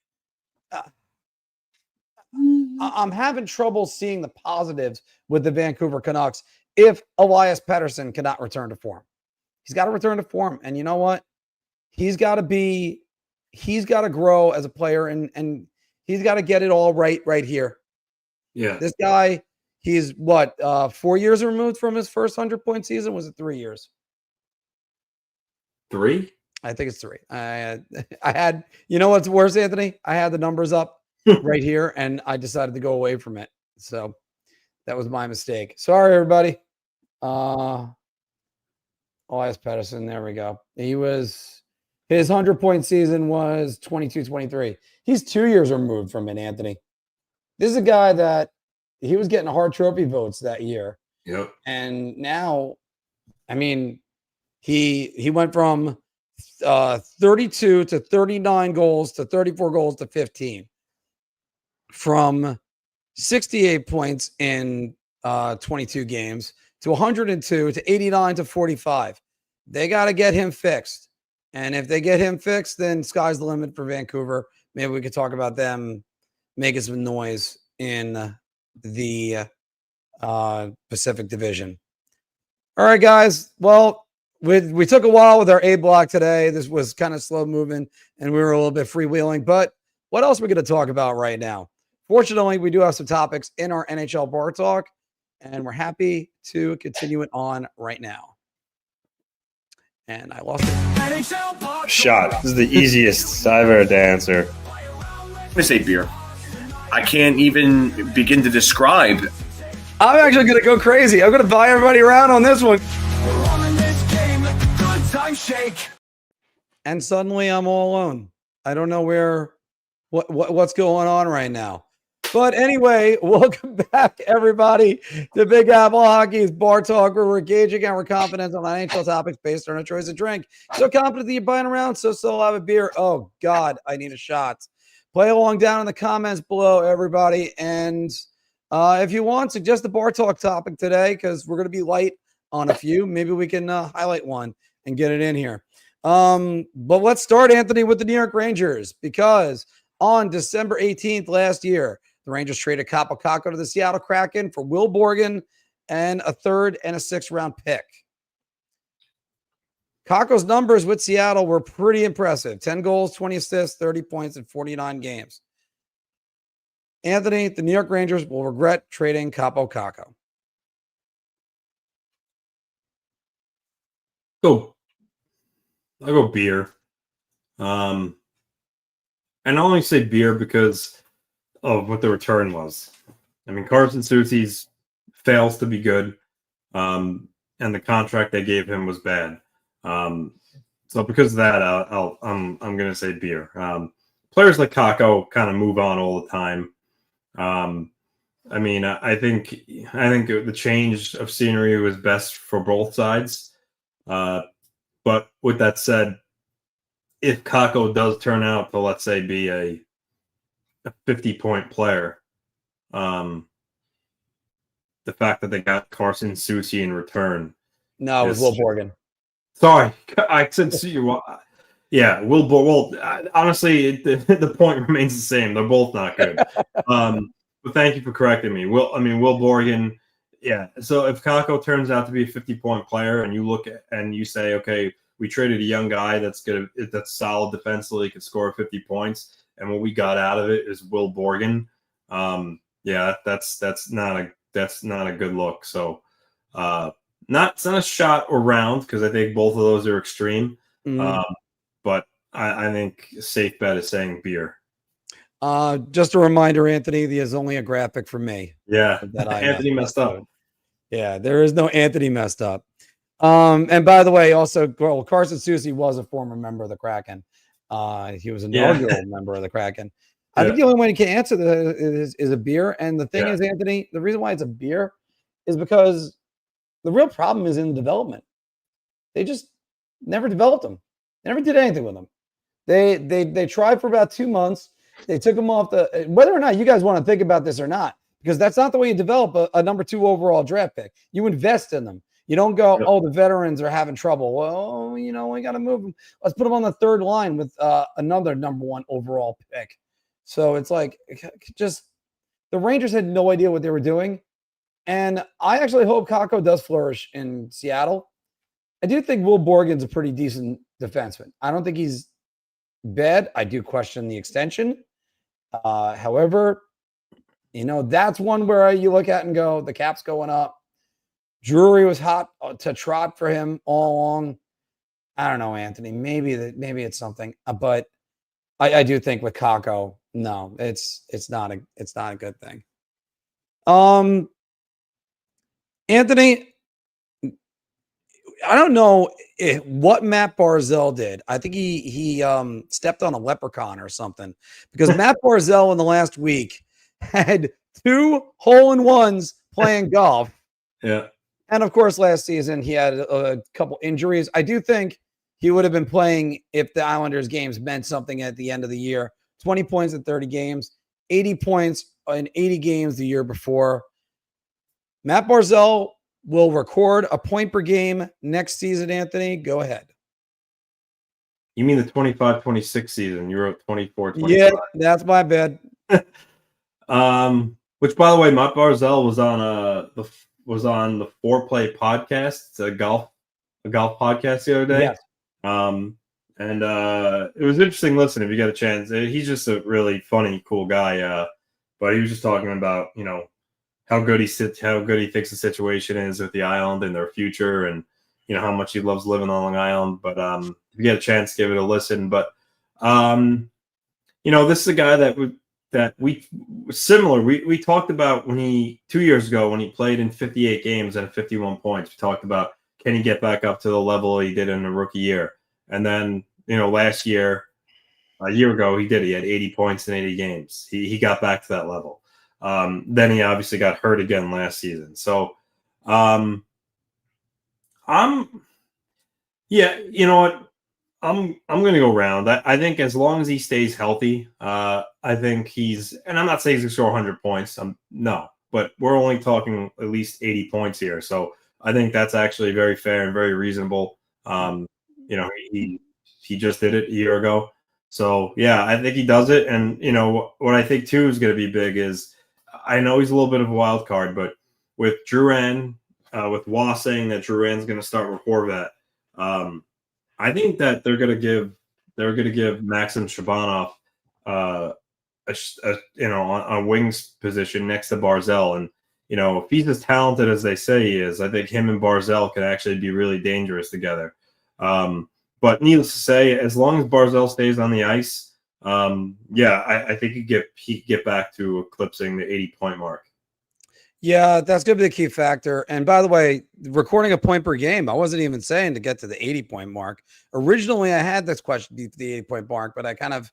I'm having trouble seeing the positives with the Vancouver Canucks if Elias Pettersson cannot return to form. He's got to return to form. And you know what? He's got to grow as a player, and he's got to get it all right here. Yeah. This guy, he's 4 years removed from his first 100-point season? Was it 3 years? 3? I think it's 3. I had, you know what's worse, Anthony? I had the numbers up right here, and I decided to go away from it. So that was my mistake. Sorry, everybody. Elias Pettersson, there we go. His 100-point season was 22-23. He's 2 years removed from it, Anthony. This is a guy that he was getting Hart Trophy votes that year. Yep. And now, I mean, he went from 32 to 39 goals to 34 goals to 15. From 68 points in 22 games to 102 to 89 to 45. They got to get him fixed. And if they get him fixed, then sky's the limit for Vancouver. Maybe we could talk about them making some noise in the Pacific Division. All right, guys. Well, we took a while with our A block today. This was kind of slow moving, and we were a little bit freewheeling. But what else are we going to talk about right now? Fortunately, we do have some topics in our NHL Bar Talk, and we're happy to continue it on right now. And I lost it. Shot. This is the easiest I've ever had to answer. I'm going to say beer. I can't even begin to describe. I'm actually going to go crazy. I'm going to buy everybody around on this one. And suddenly I'm all alone. I don't know what's going on right now. But anyway, welcome back, everybody, to Big Apple Hockey's Bar Talk, where we're engaging our confidence on NHL topics based on our choice of drink. So confident that you're buying around, so I'll have a beer. Oh, God, I need a shot. Play along down in the comments below, everybody. And if you want, suggest a Bar Talk topic today, because we're going to be light on a few. Maybe we can highlight one and get it in here. But let's start, Anthony, with the New York Rangers, because on December 18th last year, the Rangers traded Kaapo Kakko to the Seattle Kraken for Will Borgen and a 3rd and a 6th round pick. Kakko's numbers with Seattle were pretty impressive. 10 goals, 20 assists, 30 points in 49 games. Anthony, the New York Rangers will regret trading Kaapo Kakko. I'll go beer. And I only say beer because of what the return was. I mean, Carson Soucy's fails to be good, and the contract they gave him was bad. So because of that, I'm going to say beer. Players like Kakko kind of move on all the time. I mean, I think the change of scenery was best for both sides. But with that said, if Kakko does turn out to, let's say, be a 50-point player, the fact that they got Carson Soucy in return. No, it was Will Borgen. Sorry, I said you. Yeah, Will. Honestly, the point remains the same. They're both not good. But thank you for correcting me. Will Borgen. Yeah. So if Kakko turns out to be a 50-point player, and you look at and you say, okay, we traded a young guy that's solid defensively, could score 50 points, and what we got out of it is Will Borgen. Yeah, that's not a good look. So, it's not a shot or round, because I think both of those are extreme. But I think a safe bet is saying beer. Just a reminder, Anthony, there's only a graphic for me. Yeah, Anthony messed up. Yeah, there is no Anthony messed up. And by the way, also, Carson Soucy was a former member of the Kraken. He was an inaugural member of the Kraken. I think the only way you can answer this is a beer. And the thing is, Anthony, the reason why it's a beer is because the real problem is in development. They just never developed them. They never did anything with them. They tried for about 2 months. They took them off whether or not you guys want to think about this or not, because that's not the way you develop a number 2 overall draft pick. You invest in them. You don't go, oh, the veterans are having trouble. Well, we got to move them. Let's put them on the 3rd line with another number 1 overall pick. So it's like, just the Rangers had no idea what they were doing. And I actually hope Kakko does flourish in Seattle. I do think Will Borgen's a pretty decent defenseman. I don't think he's bad. I do question the extension. However, that's one where you look at and go, the cap's going up. Drury was hot to trot for him all along. I don't know, Anthony. Maybe it's something, but I do think with Kakko, no, it's not a good thing. Anthony, I don't know what Matt Barzal did. I think he stepped on a leprechaun or something, because Matt Barzal in the last week had 2 hole-in-ones playing golf. Yeah. And of course, last season he had a couple injuries. I do think he would have been playing if the Islanders games meant something at the end of the year. 20 points in 30 games, 80 points in 80 games the year before. Matt Barzal will record a point per game next season, Anthony. Go ahead. You mean the 25-26 season? You wrote 24-25. Yeah, that's my bad. Which, by the way, Matt Barzal was on the 4Play podcast. It's a golf a golf podcast the other day. Yes. And it was interesting listening if you get a chance. He's just a really funny, cool guy. But he was just talking about, how good he thinks the situation is with the island and their future, and how much he loves living on Long Island. But if you get a chance, give it a listen. But this is a guy that we talked about 2 years ago when he played in 58 games and 51 points. We talked about, can he get back up to the level he did in a rookie year? And then last year, a year ago, he did. He had 80 points in 80 games. He got back to that level. Then he obviously got hurt again last season. So, you know what? I'm going to go round. I think as long as he stays healthy, I think and I'm not saying he's going to score 100 points. No, but we're only talking at least 80 points here. So I think that's actually very fair and very reasonable. He just did it a year ago. So, yeah, I think he does it. And, what I think, too, is going to be big is, I know he's a little bit of a wild card, but with Drouin, with Wah saying that Drouin's going to start with Horvat, I think that they're going to give Maxim Shabanov on a wings position next to Barzal. And, if he's as talented as they say he is, I think him and Barzal can actually be really dangerous together. But needless to say, as long as Barzal stays on the ice, I think he'd get back to eclipsing the 80-point mark. Yeah, that's going to be the key factor. And by the way, recording a point per game, I wasn't even saying to get to the 80-point mark. Originally, I had this question be the 80-point mark, but I kind of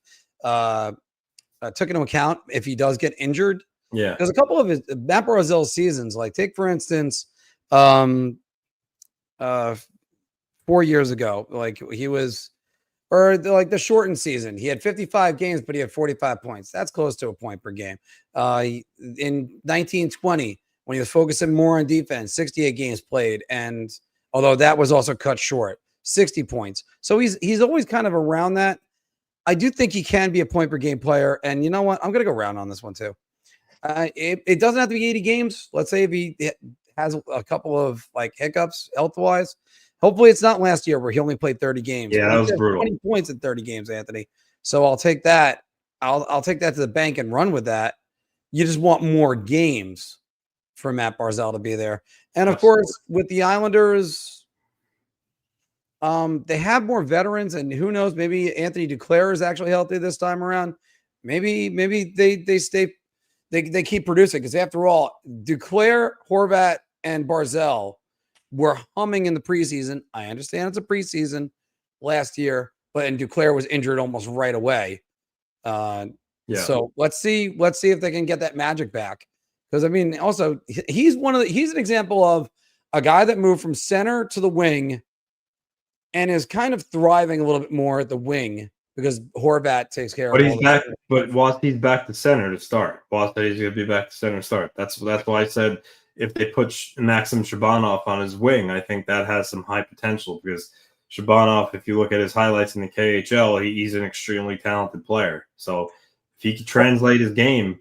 took into account if he does get injured. Yeah. Because a couple of Matt Barzal's seasons, like take, for instance, 4 years ago, like he was, or like the shortened season, he had 55 games, but he had 45 points. That's close to a point per game. In 1920, when he was focusing more on defense, 68 games played. And although that was also cut short, 60 points. So he's always kind of around that. I do think he can be a point per game player. And you know what? I'm going to go round on this one too. It doesn't have to be 80 games. Let's say if he has a couple of like hiccups health-wise. Hopefully it's not last year where he only played 30 games. Yeah, that was brutal. 20 points in 30 games, Anthony. So I'll take that. I'll take that to the bank and run with that. You just want more games for Matt Barzal to be there. And of course, with the Islanders, they have more veterans, and who knows, maybe Anthony Duclair is actually healthy this time around. Maybe they keep producing, because after all, Duclair, Horvat, and Barzal were humming in the preseason. I understand it's a preseason last year, and Duclair was injured almost right away. So let's see if they can get that magic back. Because I mean, also he's an example of a guy that moved from center to the wing and is kind of thriving a little bit more at the wing because Horvat takes care of. But he's back. But he's back to center to start. He's going to be back to center to start. That's why I said, if they put Maxim Shabanov on his wing, I think that has some high potential, because Shabanov, if you look at his highlights in the KHL, he's an extremely talented player. So if he can translate his game,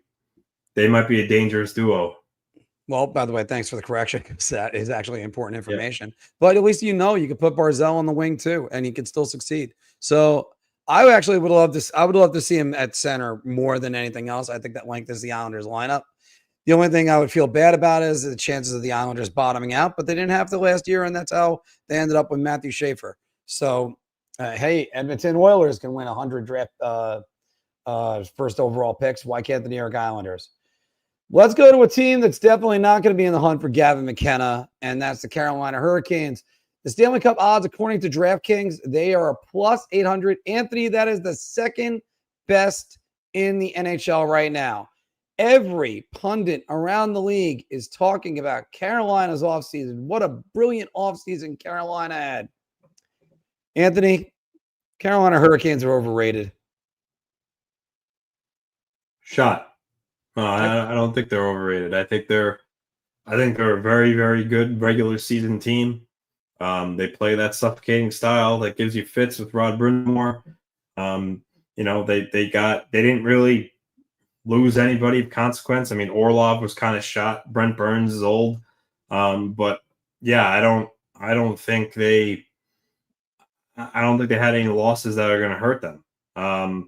they might be a dangerous duo. Well, by the way, thanks for the correction, because that is actually important information. Yeah. But at least you could put Barzal on the wing too, and he could still succeed. So I actually would love this. I would love to see him at center more than anything else. I think that lengthens the Islanders lineup. The only thing I would feel bad about is the chances of the Islanders bottoming out, but they didn't have to last year, and that's how they ended up with Matthew Schaefer. So, hey, Edmonton Oilers can win 100 draft first overall picks. Why can't the New York Islanders? Let's go to a team that's definitely not going to be in the hunt for Gavin McKenna, and that's the Carolina Hurricanes. The Stanley Cup odds, according to DraftKings, they are a plus 800. Anthony, that is the second best in the NHL right now. Every pundit around the league is talking about Carolina's offseason. What a brilliant offseason Carolina had. Anthony, Carolina Hurricanes are overrated. Shot. No, I don't think they're overrated. I think they're a very, very good regular season team. They play that suffocating style that gives you fits with Rod Brind'Amour. They didn't really lose anybody of consequence. I mean, Orlov was kind of shot. Brent Burns is old. But yeah, I I don't think they had any losses that are going to hurt them. And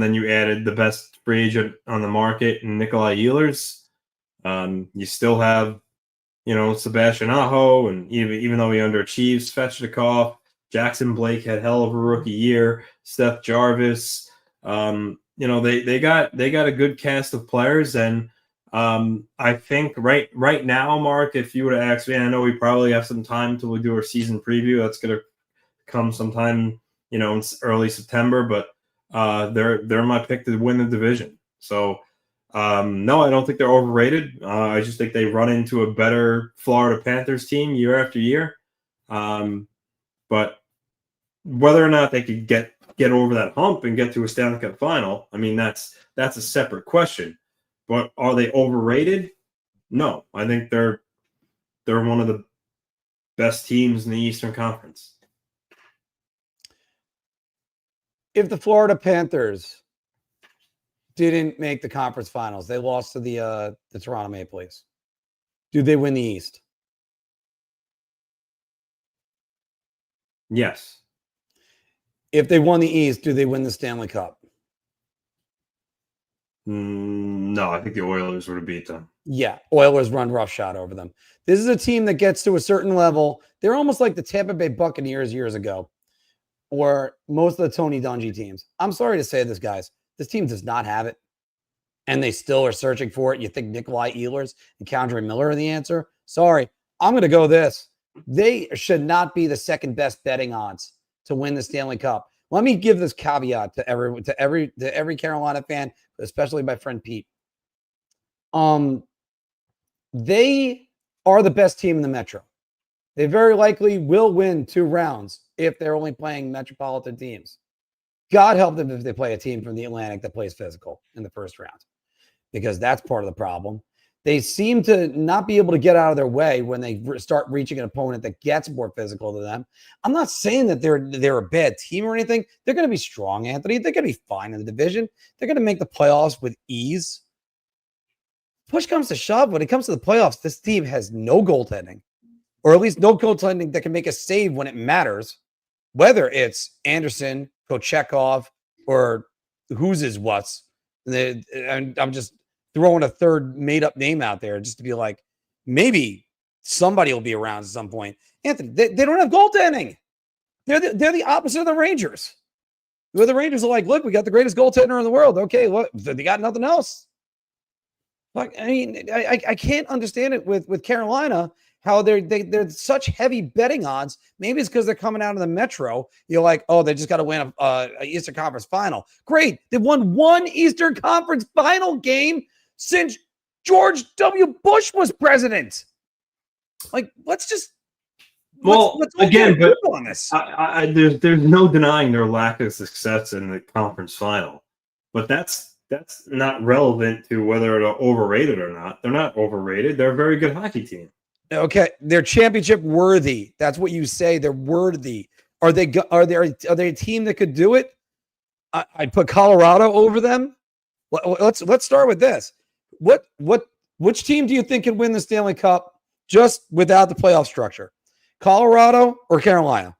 then you added the best free agent on the market in Nikolai Ehlers. You still have, Sebastian Aho, and even though he underachieves, Svechnikov, Jackson Blake had hell of a rookie year. Steph Jarvis, they got a good cast of players, and I think right now, Mark, if you were to ask me, I know we probably have some time till we do our season preview. That's going to come sometime, in early September, but they're my pick to win the division. So. No, I don't think they're overrated. I just think they run into a better Florida Panthers team year after year. But whether or not they could get over that hump and get to a Stanley Cup final, I mean, that's a separate question. But are they overrated? No, I think they're one of the best teams in the Eastern Conference. If the Florida Panthers didn't make the conference finals, they lost to the Toronto Maple Leafs, do they win the East? Yes. If they won the East, do they win the Stanley Cup? No, I think the Oilers would have beat them. Yeah, Oilers run roughshod over them. This is a team that gets to a certain level. They're almost like the Tampa Bay Buccaneers years ago, or most of the Tony Dungy teams. I'm sorry to say this, guys. This team does not have it, and they still are searching for it. You think Nikolai Ehlers and K'Andre Miller are the answer? Sorry, I'm going to go this. They should not be the second best betting odds to win the Stanley Cup. Let me give this caveat to every Carolina fan, especially my friend Pete. They are the best team in the Metro. They very likely will win 2 rounds if they're only playing metropolitan teams. God help them if they play a team from the Atlantic that plays physical in the first round, because that's part of the problem. They seem to not be able to get out of their way when they start reaching an opponent that gets more physical to them. I'm not saying that they're a bad team or anything. They're going to be strong, Anthony. They're going to be fine in the division. They're going to make the playoffs with ease. Push comes to shove, when it comes to the playoffs, this team has no goaltending, or at least no goaltending that can make a save when it matters, whether it's Anderson, Kochekov, or who's his what's. And I'm just throwing a third made-up name out there just to be like, maybe somebody will be around at some point. Anthony, they don't have goaltending. They're the opposite of the Rangers. Where the Rangers are like, look, we got the greatest goaltender in the world. Okay, what? They got nothing else. Like, I mean, I can't understand it with Carolina, how they're such heavy betting odds. Maybe it's because they're coming out of the Metro. You're like, oh, they just got to win a Eastern Conference final. Great. They've won 1 Eastern Conference final game since George W. Bush was president. Like, let's again, but on this. There's no denying their lack of success in the conference final, but that's not relevant to whether they're overrated or not. They're not overrated. They're a very good hockey team. Okay, they're championship worthy. That's what you say. They're worthy. Are they a team that could do it? I'd put Colorado over them. Let's start with this. Which team do you think can win the Stanley Cup just without the playoff structure? Colorado or Carolina?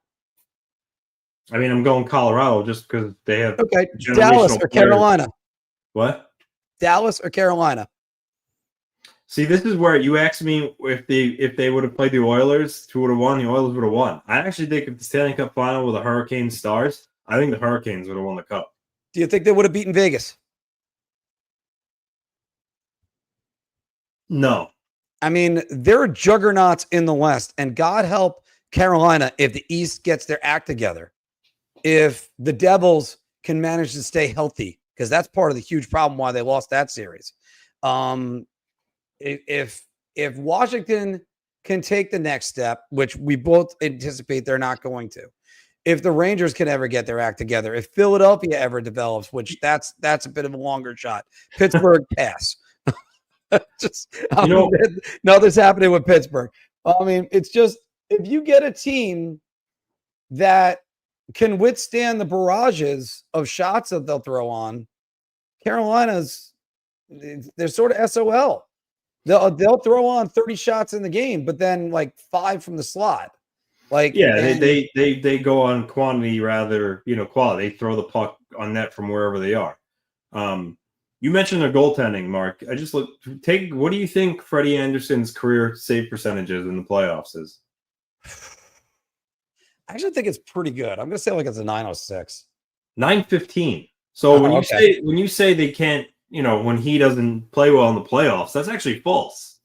I mean, I'm going Colorado just because they have Dallas or Carolina. What? Dallas or Carolina? See, this is where you asked me if they would have played the Oilers, who would have won. The Oilers would have won. I actually think if the Stanley Cup final with the Hurricanes Stars, I think the Hurricanes would have won the Cup. Do you think they would have beaten Vegas? No. I mean, they're juggernauts in the West, and God help Carolina if the East gets their act together. If the Devils can manage to stay healthy, because that's part of the huge problem why they lost that series. If Washington can take the next step, which we both anticipate they're not going to, if the Rangers can ever get their act together, if Philadelphia ever develops, which that's a bit of a longer shot, Pittsburgh pass. Nothing's happening with Pittsburgh. I mean, it's just, if you get a team that can withstand the barrages of shots that they'll throw on, Carolina's, they're sort of SOL. They'll throw on 30 shots in the game, but then like 5 from the slot. Like they go on quantity rather quality. They throw the puck on net from wherever they are. You mentioned their goaltending, Mark. What do you think Freddie Anderson's career save percentages in the playoffs is? I actually think it's pretty good. I'm gonna say like it's a 906. 915. So when you say they can't, when he doesn't play well in the playoffs, that's actually false.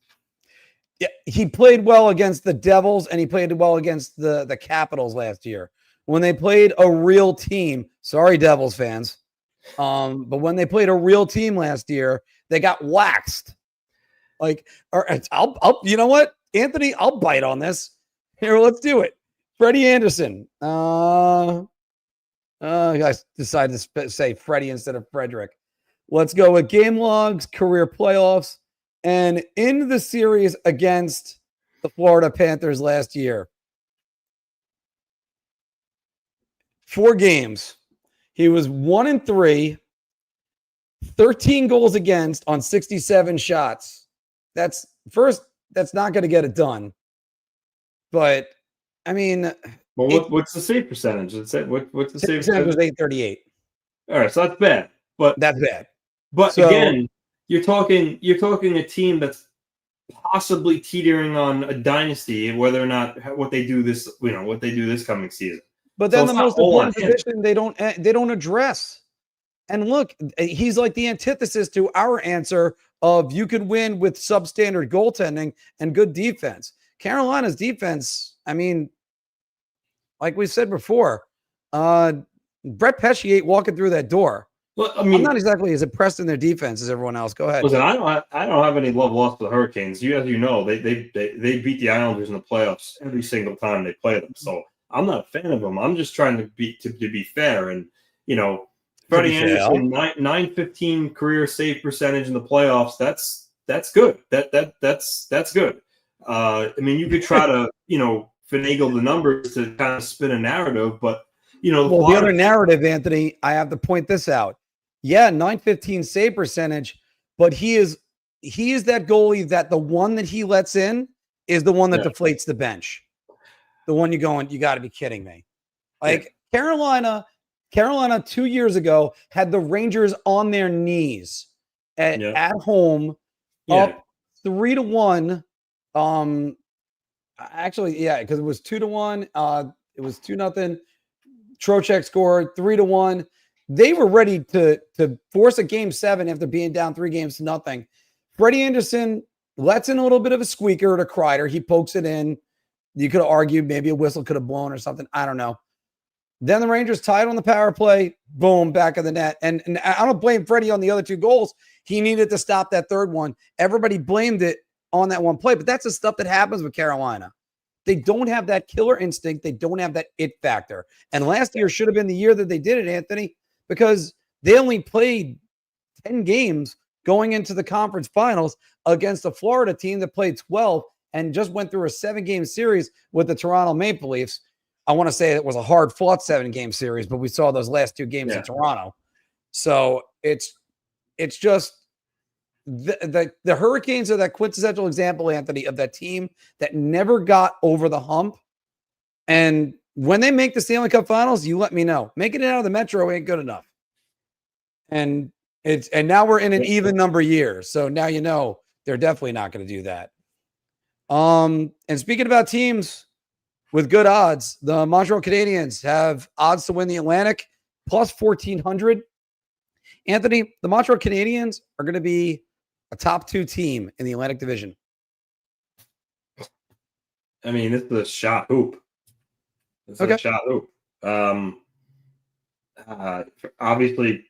Yeah, he played well against the Devils and he played well against the Capitals last year. When they played a real team, sorry, Devils fans. But when they played a real team last year, they got waxed. Like, I'll you know what, Anthony, I'll bite on this. Here, let's do it. Freddie Anderson. I decided to say Freddie instead of Frederick. Let's go with game logs, career playoffs, and in the series against the Florida Panthers last year. 4 games. He was 1-3, 13 goals against on 67 shots. That's not going to get it done. But I mean, well, what's the save percentage? What's the save percentage? Was 838. All right, so that's bad. But that's bad. But again, you're talking a team that's possibly teetering on a dynasty, whether or not what they do this coming season. But then the most important position they don't address. And look, he's like the antithesis to our answer of you could win with substandard goaltending and good defense. Carolina's defense, I mean, like we said before, Brett Pesce ain't walking through that door. Well, I mean, I'm not exactly as impressed in their defense as everyone else. Go ahead. Listen, I don't have any love lost for the Hurricanes. As you know, they beat the Islanders in the playoffs every single time they play them. So I'm not a fan of them. I'm just trying to be fair. And Freddie Anderson, 915 career save percentage in the playoffs. That's good. That's good. I mean, you could try to finagle the numbers to kind of spin a narrative, but the other narrative, Anthony, I have to point this out. Yeah, 915 save percentage, but he is that goalie that the one that he lets in is the one that deflates the bench. The one you're going, you got to be kidding me. Like Carolina 2 years ago had the Rangers on their knees at home, up 3-1. Actually, because it was 2-1. It was 2-0. Trocheck scored 3-1. They were ready to force a game 7 after being down 3-0. Freddie Anderson lets in a little bit of a squeaker to Kreider. He pokes it in. You could have argued maybe a whistle could have blown or something. I don't know. Then the Rangers tied on the power play. Boom, back of the net. And I don't blame Freddie on the other 2 goals. He needed to stop that third one. Everybody blamed it on that one play. But that's the stuff that happens with Carolina. They don't have that killer instinct. They don't have that it factor. And last year should have been the year that they did it, Anthony, because they only played 10 games going into the conference finals against a Florida team that played 12 and just went through a 7-game series with the Toronto Maple Leafs. I want to say it was a hard-fought 7-game series, but we saw those last 2 games in Toronto. So it's just the Hurricanes are that quintessential example, Anthony, of that team that never got over the hump. And when they make the Stanley Cup Finals, you let me know. Making it out of the Metro ain't good enough. And now we're in an even number year. So now you know they're definitely not going to do that. And speaking about teams with good odds, the Montreal Canadiens have odds to win the Atlantic plus 1,400. Anthony, the Montreal Canadiens are going to be a top 2 team in the Atlantic Division. I mean, it's a shot hoop. It's a shot hoop. Obviously,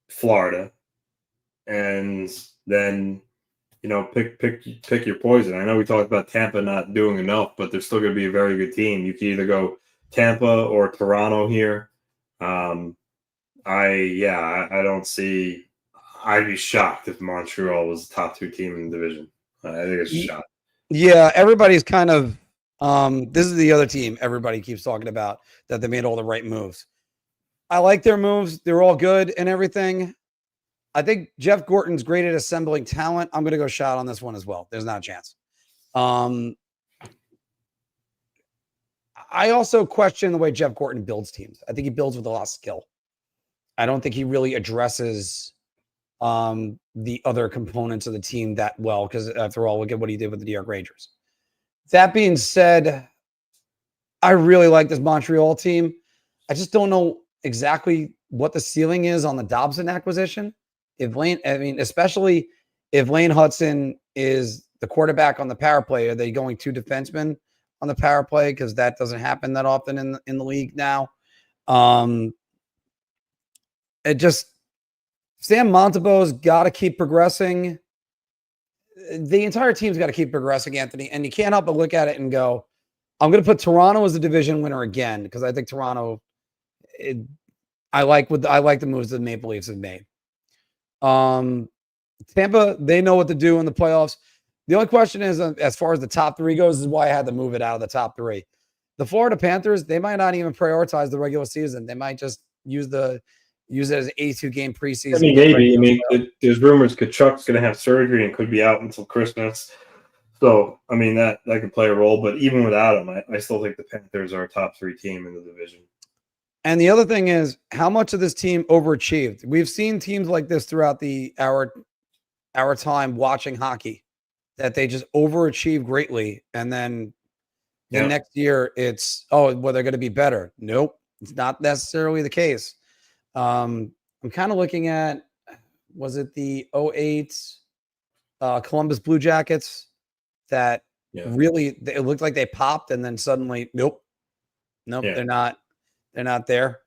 Florida, and then pick your poison. I know we talked about Tampa not doing enough, but they're still going to be a very good team. You can either go Tampa or Toronto here. I don't see. I'd be shocked if Montreal was the top 2 team in the division. I think it's a shot. Yeah, everybody's kind of this is the other team everybody keeps talking about that they made all the right moves. I like their moves. They're all good and everything. I think Jeff Gorton's great at assembling talent. I'm going to go shot on this one as well. There's not a chance. I also question the way Jeff Gorton builds teams. I think he builds with a lot of skill. I don't think he really addresses the other components of the team that well, because after all, look at what he did with the New York Rangers. That being said, I really like this Montreal team. I just don't know exactly what the ceiling is on the Dobson acquisition. Especially if Lane Hudson is the quarterback on the power play, are they going 2 defensemen on the power play? Because that doesn't happen that often in the league now. Sam Montembeault's got to keep progressing. The entire team's got to keep progressing, Anthony, and you can't help but look at it and go, I'm going to put Toronto as a division winner again, because I think Toronto, I like the moves the Maple Leafs have made. Tampa, they know what to do in the playoffs. The only question is, as far as the top 3 goes, is why I had to move it out of the top 3. The Florida Panthers, they might not even prioritize the regular season. They might just use it as an 82-game preseason. I mean, maybe. I mean, there's rumors Kachuk's going to have surgery and could be out until Christmas. So, I mean, that could play a role. But even without him, I still think the Panthers are a top 3 team in the division. And the other thing is, how much of this team overachieved? We've seen teams like this throughout our time watching hockey, that they just overachieve greatly, and then the next year it's, they're going to be better. Nope, it's not necessarily the case. I'm kind of looking at, was it the 2008 Columbus Blue Jackets that really, it looked like they popped, and then suddenly, nope, they're not there.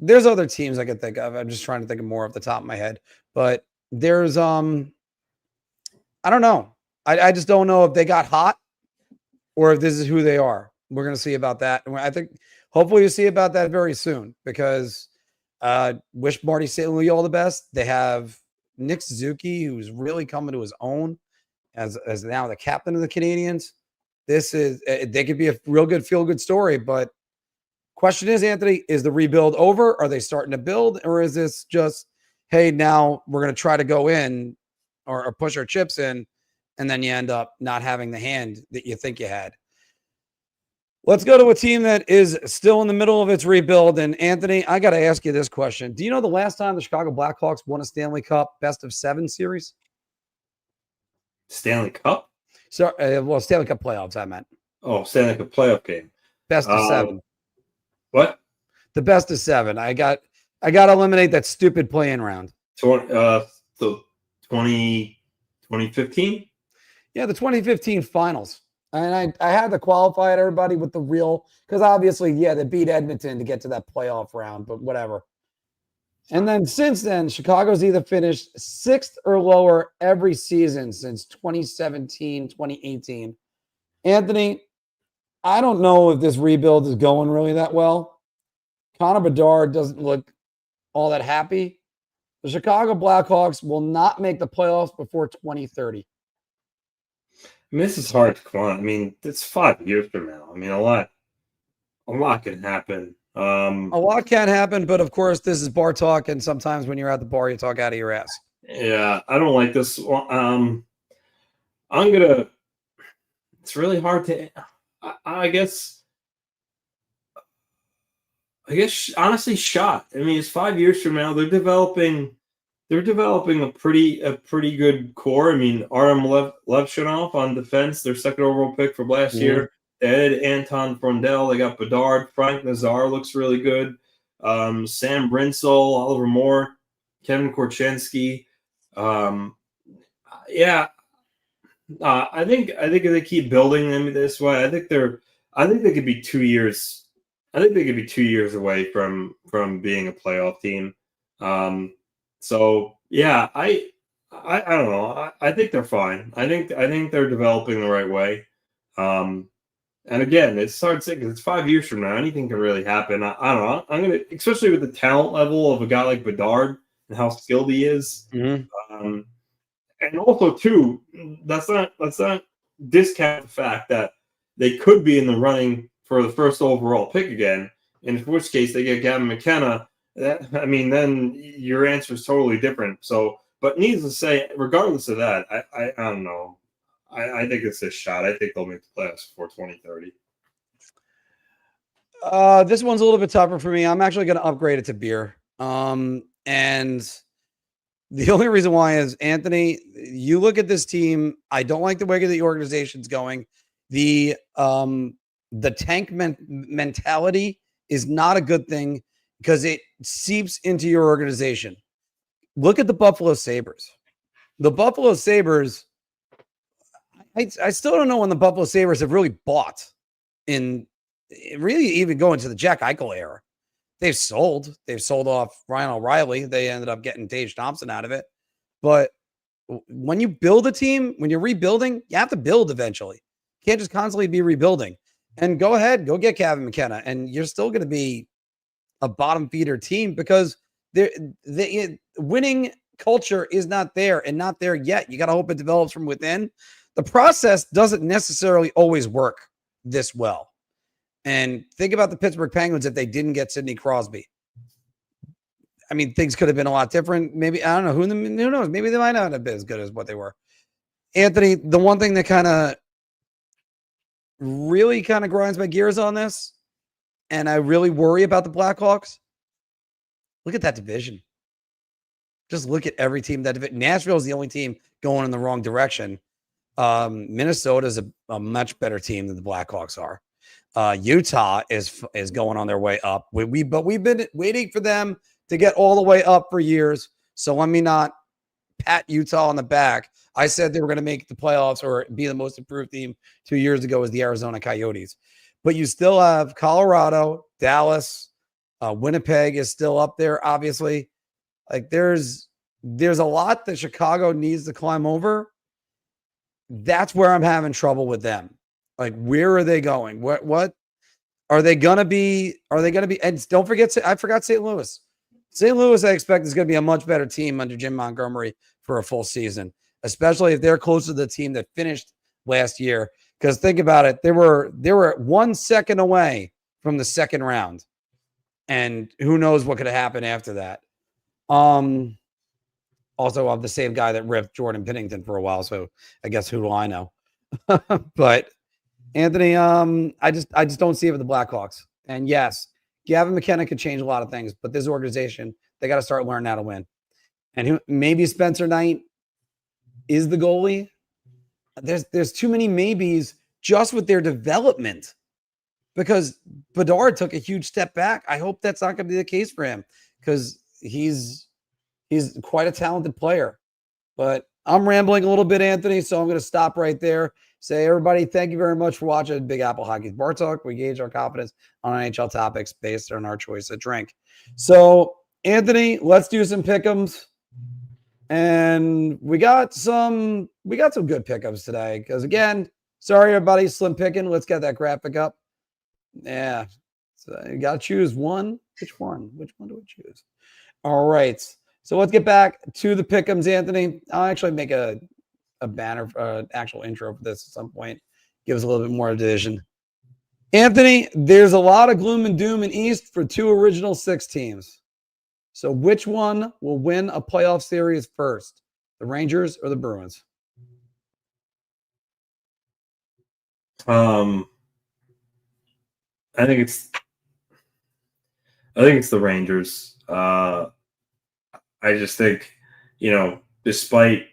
There's other teams I could think of. I'm just trying to think of more off the top of my head, but there's I don't know. I just don't know if they got hot or if this is who they are. We're going to see about that. And I think hopefully you'll see about that very soon, because wish Marty St. Louis all the best. They have Nick Suzuki, who's really coming to his own as now the captain of the Canadiens. They could be a real good feel-good story, but question is, Anthony, is the rebuild over? Are they starting to build, or is this just, hey, now we're going to try to go in or push our chips in, and then you end up not having the hand that you think you had? Let's go to a team that is still in the middle of its rebuild. And Anthony, I got to ask you this question. Do you know the last time the Chicago Blackhawks won a Stanley Cup best-of-7 series? Stanley Cup? So, Stanley Cup playoffs, I meant. Oh, Stanley Cup playoff game. Best of 7. What? The best of 7. I got to eliminate that stupid play-in round. 2015? Yeah, the 2015 finals. And I had to qualify it, everybody, with the real, because obviously, they beat Edmonton to get to that playoff round, but whatever. And then since then, Chicago's either finished 6th or lower every season since 2017, 2018. Anthony, I don't know if this rebuild is going really that well. Connor Bedard doesn't look all that happy. The Chicago Blackhawks will not make the playoffs before 2030. I mean, this is hard to quantify. I mean, it's 5 years from now. I mean, a lot can happen. A lot can happen, but of course, this is bar talk, and sometimes when you're at the bar, you talk out of your ass. Yeah, I don't like this. It's really hard to. I guess honestly, shot. I mean, it's 5 years from now. They're developing a pretty good core. I mean, Artem Levshunov on defense, their 2nd overall pick from last year. They added Anton Frondel. They got Bedard. Frank Nazar looks really good. Sam Brinsel, Oliver Moore, Kevin Korchinski. I think if they keep building them this way, I think they could be 2 years. I think they could be 2 years away from being a playoff team. So yeah, I don't know. I think they're fine. I think they're developing the right way. And again, it's hard to say because it's 5 years from now. Anything can really happen. I don't know. Especially with the talent level of a guy like Bedard and how skilled he is. Mm-hmm. And also, too, let's not discount the fact that they could be in the running for the 1st overall pick again. In which case, they get Gavin McKenna, then your answer is totally different. So, but needless to say, regardless of that, I don't know. I think it's a shot. I think they'll make the playoffs before 2030. This one's a little bit tougher for me. I'm actually going to upgrade it to beer. And the only reason why is, Anthony, you look at this team. I don't like the way the organization's going. The tank mentality is not a good thing because it seeps into your organization. Look at the Buffalo Sabres. The Buffalo Sabres, I still don't know when the Buffalo Sabres have really bought in really even going to the Jack Eichel era. They've sold off Ryan O'Reilly. They ended up getting Tage Thompson out of it. But when you build a team, when you're rebuilding, you have to build eventually. You can't just constantly be rebuilding. And go ahead, go get Kevin McKenna, and you're still going to be a bottom feeder team because the winning culture is not there and not there yet. You got to hope it develops from within. The process doesn't necessarily always work this well. And think about the Pittsburgh Penguins if they didn't get Sidney Crosby. I mean, things could have been a lot different. Maybe, I don't know, who knows? Maybe they might not have been as good as what they were. Anthony, the one thing that kind of really grinds my gears on this, and I really worry about the Blackhawks, look at that division. Just look at every team that division. Nashville is the only team going in the wrong direction. Minnesota is a much better team than the Blackhawks are. Utah is going on their way up. But we've been waiting for them to get all the way up for years. So let me not pat Utah on the back. I said they were going to make the playoffs or be the most improved team 2 years ago as the Arizona Coyotes. But you still have Colorado, Dallas, Winnipeg is still up there, obviously. Like there's a lot that Chicago needs to climb over. That's where I'm having trouble with them. Like, where are they going? What are they going to be? Are they going to be? And don't forget, I forgot St. Louis. St. Louis, I expect, is going to be a much better team under Jim Montgomery for a full season, especially if they're close to the team that finished last year. Because think about it, they were 1 second away from the second round, and who knows what could have happened after that. Also, I'm the same guy that ripped Jordan Pennington for a while, so I guess who do I know? But Anthony, I just don't see it with the Blackhawks. And yes, Gavin McKenna could change a lot of things, but this organization, they got to start learning how to win. And maybe Spencer Knight is the goalie. There's too many maybes just with their development because Bedard took a huge step back. I hope that's not going to be the case for him because he's quite a talented player. But I'm rambling a little bit, Anthony, so I'm going to stop right there. Say, everybody, thank you very much for watching Big Apple Hockey's Bar Talk. We gauge our confidence on NHL topics based on our choice of drink. So, Anthony, let's do some pick'ems. And we got some good pick'ems today. Because again, sorry everybody, slim picking. Let's get that graphic up. Yeah. So you gotta choose one. Which one? Which one do we choose? All right. So let's get back to the pick'ems, Anthony. I'll actually make a banner, actual intro for this at some point. Give us a little bit more division. Anthony, there's a lot of gloom and doom in East for two original six teams. So which one will win a playoff series first? The Rangers or the Bruins? I think it's the Rangers. I just think, despite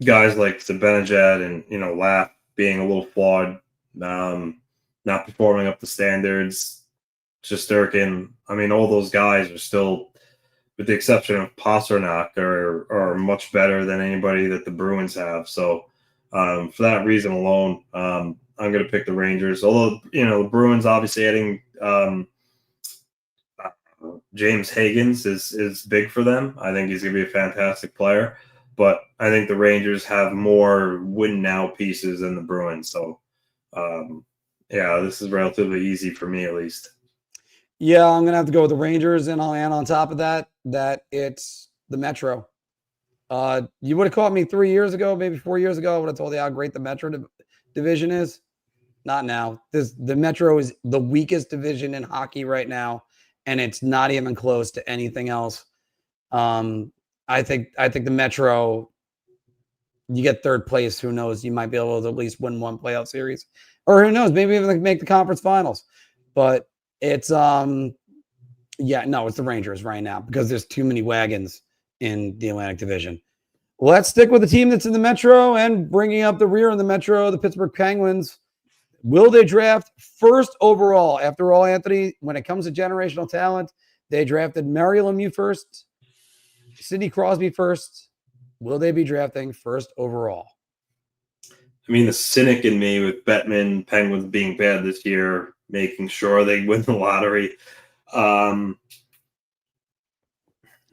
guys like Zibanejad and, Lapp being a little flawed, not performing up to standards, Shesterkin, all those guys are still, with the exception of Pasternak, are much better than anybody that the Bruins have. So for that reason alone, I'm going to pick the Rangers. Although, the Bruins obviously adding James Higgins is big for them. I think he's going to be a fantastic player. But I think the Rangers have more win now pieces than the Bruins. So, this is relatively easy for me at least. Yeah, I'm going to have to go with the Rangers, and I'll add on top of that it's the Metro. You would have caught me 3 years ago, maybe 4 years ago. I would have told you how great the Metro division is. Not now. The Metro is the weakest division in hockey right now, and it's not even close to anything else. I think the Metro, you get third place. Who knows? You might be able to at least win one playoff series, or who knows? Maybe even make the conference finals. But it's it's the Rangers right now because there's too many wagons in the Atlantic Division. Let's stick with the team that's in the Metro and bringing up the rear in the Metro, the Pittsburgh Penguins. Will they draft first overall? After all, Anthony, when it comes to generational talent, they drafted Mario Lemieux first, Sidney Crosby first. Will they be drafting first overall? I mean, the cynic in me with Bettman, Penguins being bad this year, making sure they win the lottery.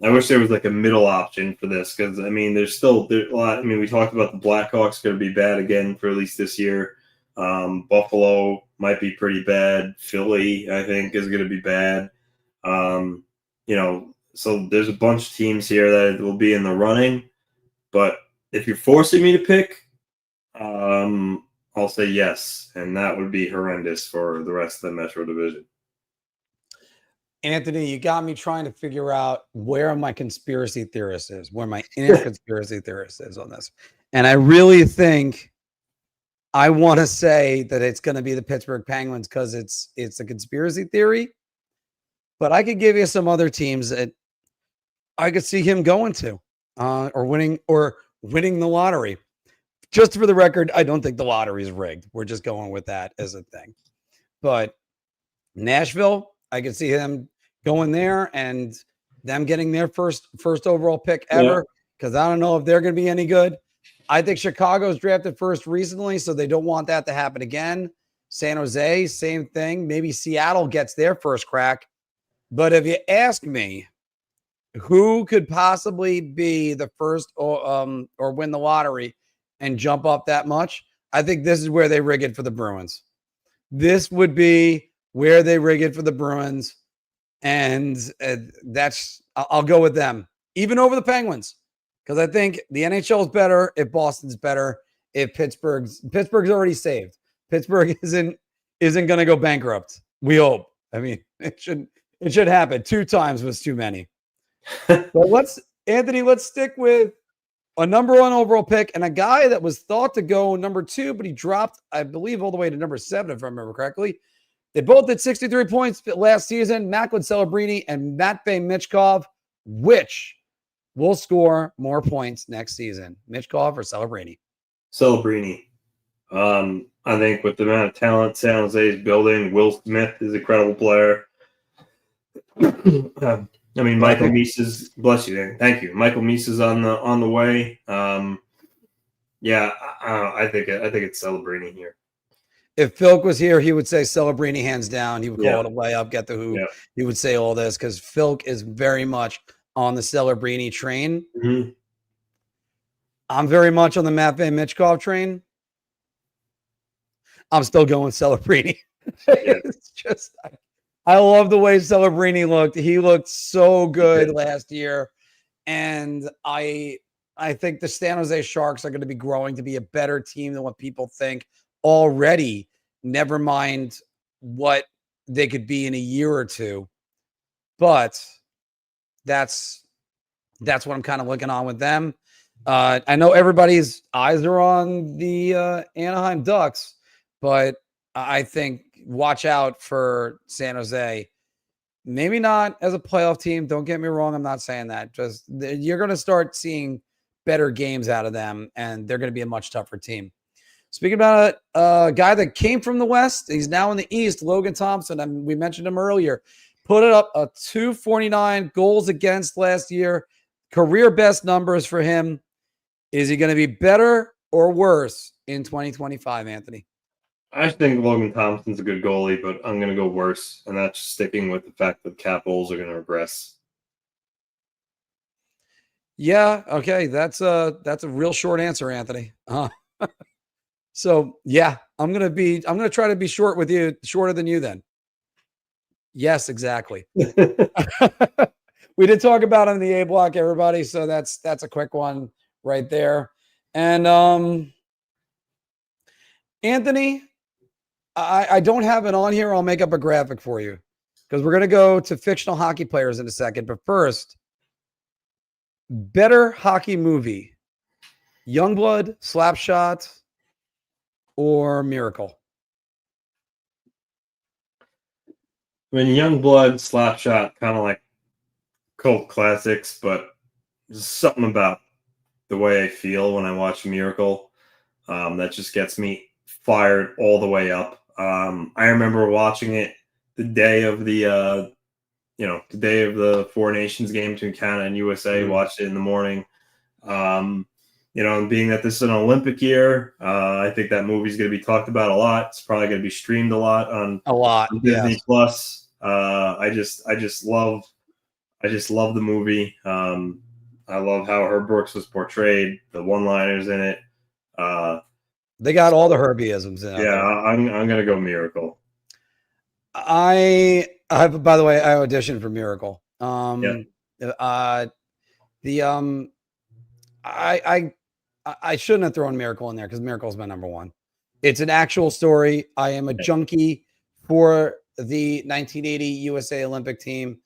I wish there was like a middle option for this because, I mean, there's a lot. I mean, we talked about the Blackhawks going to be bad again for at least this year. Buffalo might be pretty bad. Philly, I think, is going to be bad. So there's a bunch of teams here that will be in the running. But if you're forcing me to pick, I'll say yes. And that would be horrendous for the rest of the Metro Division. Anthony, you got me trying to figure out where my conspiracy theorist is, where my inner conspiracy theorist is on this. And I really think I want to say that it's going to be the Pittsburgh Penguins because it's a conspiracy theory. But I could give you some other teams that I could see him going to or winning the lottery. Just for the record, I don't think the lottery is rigged. We're just going with that as a thing. But Nashville, I could see them going there and them getting their first overall pick ever because I don't know if they're going to be any good. I think Chicago's drafted first recently, so they don't want that to happen again. San Jose, same thing. Maybe Seattle gets their first crack. But if you ask me, who could possibly be the first or win the lottery and jump up that much, I think this is where they rig it for the Bruins. This would be where they rig it for the Bruins. And I'll go with them, even over the Penguins, because I think the NHL is better if Boston's better. If Pittsburgh's already saved. Pittsburgh isn't going to go bankrupt. We hope. I mean, it should happen. 2 times was too many. But let's stick with a number 1 overall pick and a guy that was thought to go number 2, but he dropped, I believe, all the way to number 7, if I remember correctly. They both did 63 points last season. Macklin Celebrini and Matvei Michkov. Which will score more points next season, Michkov or Celebrini? Celebrini. I think with the amount of talent San Jose is building, Will Smith is a credible player. I mean, Michael Meese's, bless you, Dan. Thank you. Michael Meese's on the way. I think it's Celebrini here. If Filk was here, he would say Celebrini hands down. He would call it a layup, get the hoop. Yeah. He would say all this because Filk is very much on the Celebrini train. Mm-hmm. I'm very much on the Matvei Michkov train. I'm still going Celebrini. It's just, I love the way Celebrini looked. He looked so good last year. And I think the San Jose Sharks are going to be growing to be a better team than what people think already, never mind what they could be in a year or two. But that's what I'm kind of looking on with them. I know everybody's eyes are on the Anaheim Ducks, but I think watch out for San Jose. Maybe not as a playoff team. Don't get me wrong. I'm not saying that. Just you're going to start seeing better games out of them, and they're going to be a much tougher team. Speaking about a guy that came from the West, he's now in the East, Logan Thompson. We mentioned him earlier. Put it up a 249 goals against last year. Career best numbers for him. Is he going to be better or worse in 2025, Anthony? I think Logan Thompson's a good goalie, but I'm going to go worse, and that's sticking with the fact that Capitals are going to regress. Yeah, okay, that's a real short answer, Anthony. So yeah, I'm gonna try to be short with you, shorter than you then. Yes, exactly. We did talk about him in the A block, everybody. So that's a quick one right there. And Anthony, I don't have it on here. I'll make up a graphic for you because we're going to go to fictional hockey players in a second. But first, better hockey movie, Youngblood, Slapshot, or Miracle? I mean, Youngblood, Slapshot, kind of like cult classics, but there's something about the way I feel when I watch Miracle that just gets me fired all the way up. I remember watching it the day of the day of the Four Nations game between Canada and USA. Watched it in the morning. And being that this is an Olympic year, I think that movie's going to be talked about a lot. It's probably going to be streamed a lot on Disney yes. Plus. I just love the movie. I love how Herb Brooks was portrayed, the one-liners in it. They got all the Herbieisms in it. Yeah, I'm gonna go Miracle. I have, by the way, I auditioned for Miracle. I shouldn't have thrown Miracle in there because Miracle is my number one. It's an actual story. I am a junkie for the 1980 USA Olympic team.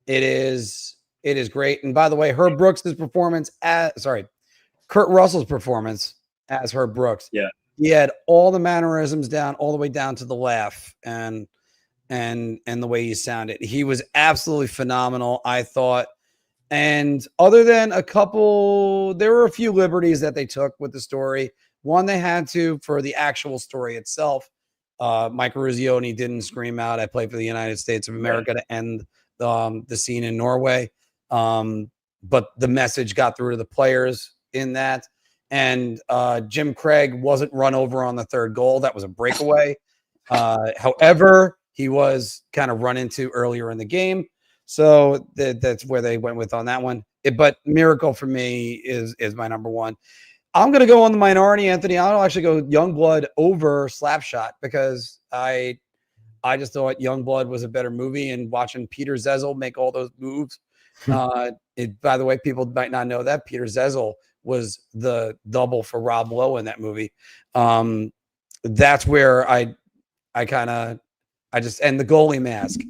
It is great. And by the way, Herb Brooks' performance Kurt Russell's performance as Herb Brooks. Yeah. He had all the mannerisms down, all the way down to the laugh and the way he sounded. He was absolutely phenomenal, I thought. And other than there were a few liberties that they took with the story. One, they had to for the actual story itself. Mike Ruzioni didn't scream out, "I play for the United States of America," to end the scene in Norway. But the message got through to the players in that. And Jim Craig wasn't run over on the third goal. That was a breakaway. However, he was kind of run into earlier in the game. So that's where they went with on that one. But Miracle for me is my number one. I'm going to go on the minority, Anthony. I'll actually go Youngblood over Slapshot because I just thought Youngblood was a better movie, and watching Peter Zezel make all those moves. By the way, people might not know that Peter Zezel was the double for Rob Lowe in that movie. That's where I just, and the goalie mask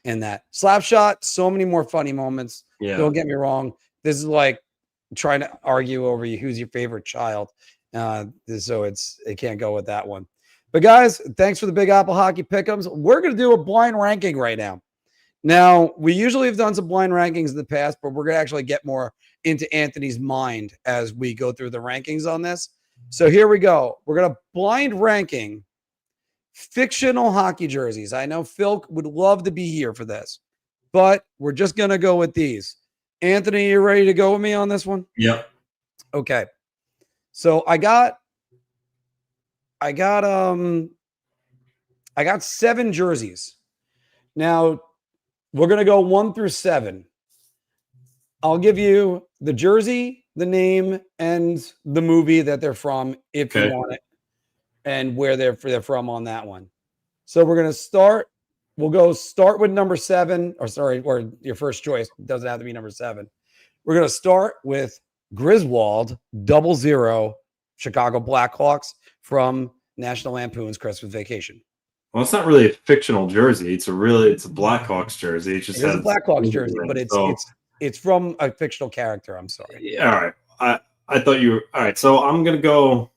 in that Slapshot, so many more funny moments. Yeah. Don't get me wrong. This is like trying to argue over who's your favorite child. So it can't go with that one. But guys, thanks for the Big Apple Hockey Pick'ems. We're going to do a blind ranking right now. Now, we usually have done some blind rankings in the past, but we're going to actually get more into Anthony's mind as we go through the rankings on this. So here we go. We're going to blind ranking fictional hockey jerseys. I know Phil would love to be here for this, but we're just going to go with these. Anthony, you ready to go with me on this one? Yep. Okay. So I got 7 jerseys. Now, we're going to go 1 through 7. I'll give you the jersey, the name, and the movie that they're from if you want it, and where they're from on that one. So we're going to start. We'll start with number 7, or your first choice. It doesn't have to be number 7. We're going to start with Griswold 00 Chicago Blackhawks from National Lampoon's Christmas Vacation. Well, it's not really a fictional jersey. It's a Blackhawks jersey. It just has a Blackhawks jersey, but it's from a fictional character. I'm sorry. Yeah, all right. I thought you were all right. So I'm gonna go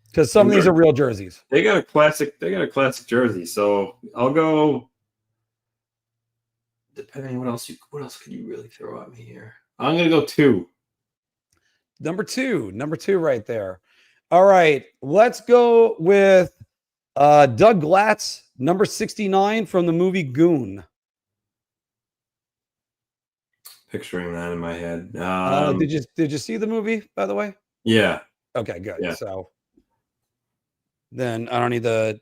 because some of these are real jerseys. They got a classic jersey. So I'll go. Depending on what else can you really throw at me here? I'm gonna go 2. Number two right there. All right, let's go with Doug Glatt's number 69 from the movie Goon. Picturing that in my head. Did you see the movie, by the way? Yeah. Okay, good. Yeah. So then I don't need to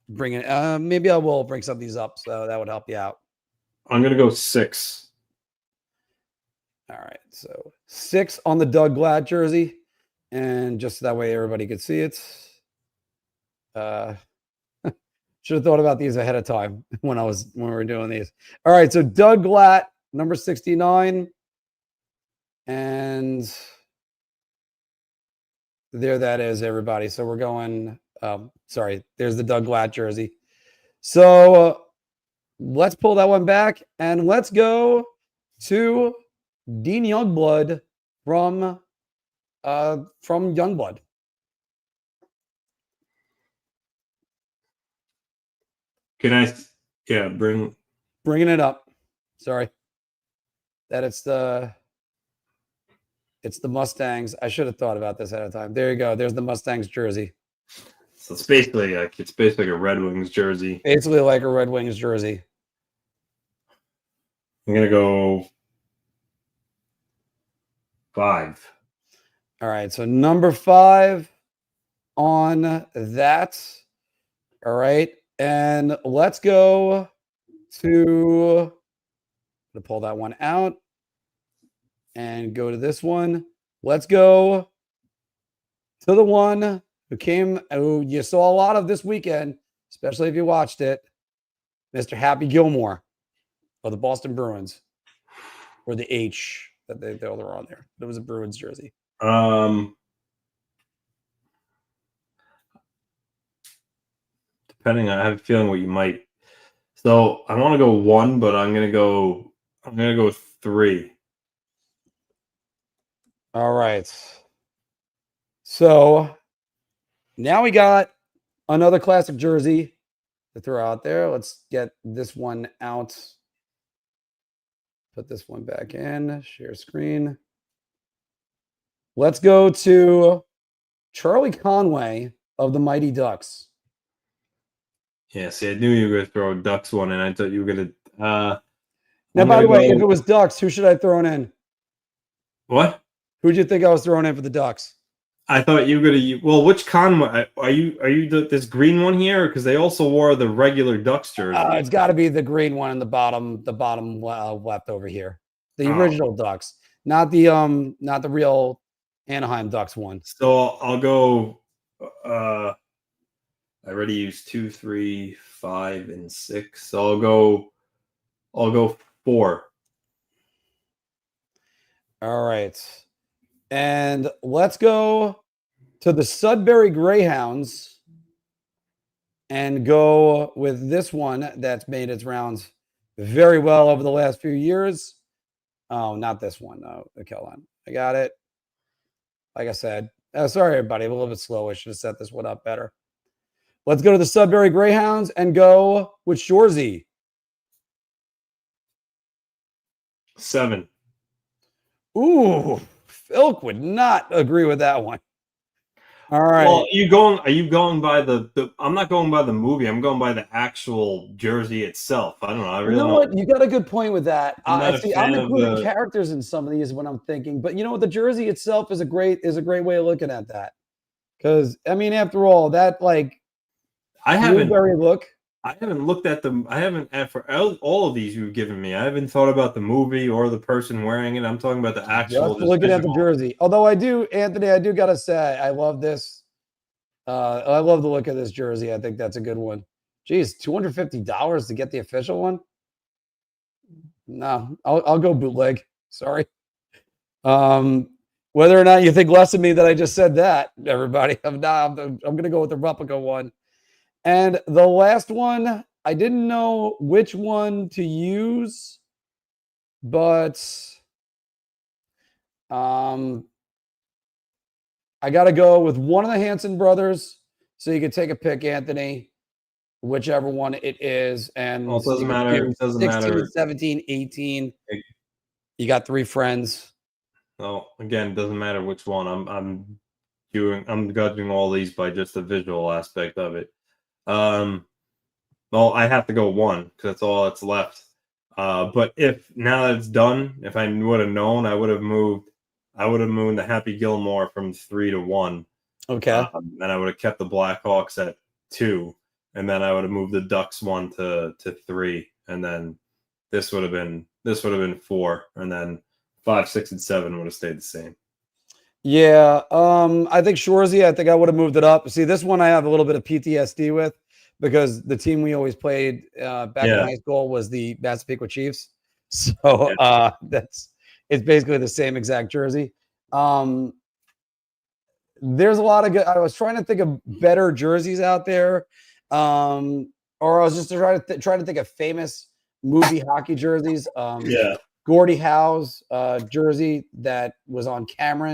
bring it. Maybe I will bring some of these up, so that would help you out. I'm gonna go 6. All right, so 6 on the Doug Glatt jersey, and just that way everybody could see it. Should have thought about these ahead of time when we were doing these. All right, so Doug Glatt, number 69, and there that is, everybody. So we're going. There's the Doug Glatt jersey. So let's pull that one back and let's go to Dean Youngblood from Youngblood. Can I? Yeah, Bringing it up. Sorry. That it's the Mustangs. I should have thought about this ahead of time. There you go. There's the Mustangs jersey. So it's basically a Red Wings jersey. Basically like a Red Wings jersey. I'm gonna go 5. All right. So number 5 on that. All right. And let's go to pull that one out and go to this one. Let's go to the one who you saw a lot of this weekend, especially if you watched it, Mr. Happy Gilmore of the Boston Bruins, or the H that they're on there. It was a Bruins jersey. Depending on, I have a feeling what you might. So I want to go 1, but I'm gonna go 3. All right. So now we got another classic jersey to throw out there. Let's get this one out. Put this one back in. Share screen. Let's go to Charlie Conway of the Mighty Ducks. Yeah, see, I knew you were going to throw a Ducks one, and I thought you were going to. Now, by the way, if it was Ducks, who should I throw in? What? Who'd you think I was throwing in for the Ducks? I thought you were going to. Well, which Conway? Are you this green one here? Because they also wore the regular Ducks jersey. It's got to be the green one in the bottom left over here. The original Ducks, not the real Anaheim Ducks one. So I'll go. I already used 2, 3, 5, and 6. So I'll go 4. All right. And let's go to the Sudbury Greyhounds and go with this one that's made its rounds very well over the last few years. Oh, not this one. No, okay, hold on. I got it. Like I said, sorry, everybody. I'm a little bit slow. I should have set this one up better. Let's go to the Sudbury Greyhounds and go with Shorzy. 7. Ooh, Filk would not agree with that one. All right. Well, are you going by the I'm not going by the movie. I'm going by the actual jersey itself. I don't know. I really you know what? You got a good point with that. I'm including characters in some of these when I'm thinking, but you know what? The jersey itself is a great way of looking at that. Because I mean, after all, that I haven't look. I haven't looked at them. I haven't for all of these you've given me. I haven't thought about the movie or the person wearing it. I'm talking about the actual. Just looking at the jersey. Although Anthony, I do gotta say, I love this. I love the look of this jersey. I think that's a good one. Geez, $250 to get the official one. No, I'll go bootleg. Sorry. Whether or not you think less of me that I just said that, everybody, I'm going to go with the replica one. And the last one, I didn't know which one to use, but I got to go with one of the Hanson brothers. So you can take a pick, Anthony, whichever one it is. And it doesn't matter. It doesn't 16, matter. 17, 18. You got 3 friends. No, again, it doesn't matter which one. I'm judging all these by just the visual aspect of it. Well, I have to go 1 because that's all that's left. But if now that it's done, if I would have known, I would have moved the Happy Gilmore from 3 to 1. Okay. And I would have kept the Blackhawks at 2, and then I would have moved the Ducks 1 to 3, and then this would have been 4, and then 5, 6, and 7 would have stayed the same. Yeah, I think Shorzy, I think I would have moved it up. See, this one I have a little bit of PTSD with because the team we always played back in high school was the Massapequa Chiefs. So it's basically the same exact jersey. There's a lot of good. I was trying to think of better jerseys out there, or I was just trying to think of famous movie hockey jerseys. Yeah. Gordie Howe's jersey that was on Cameron.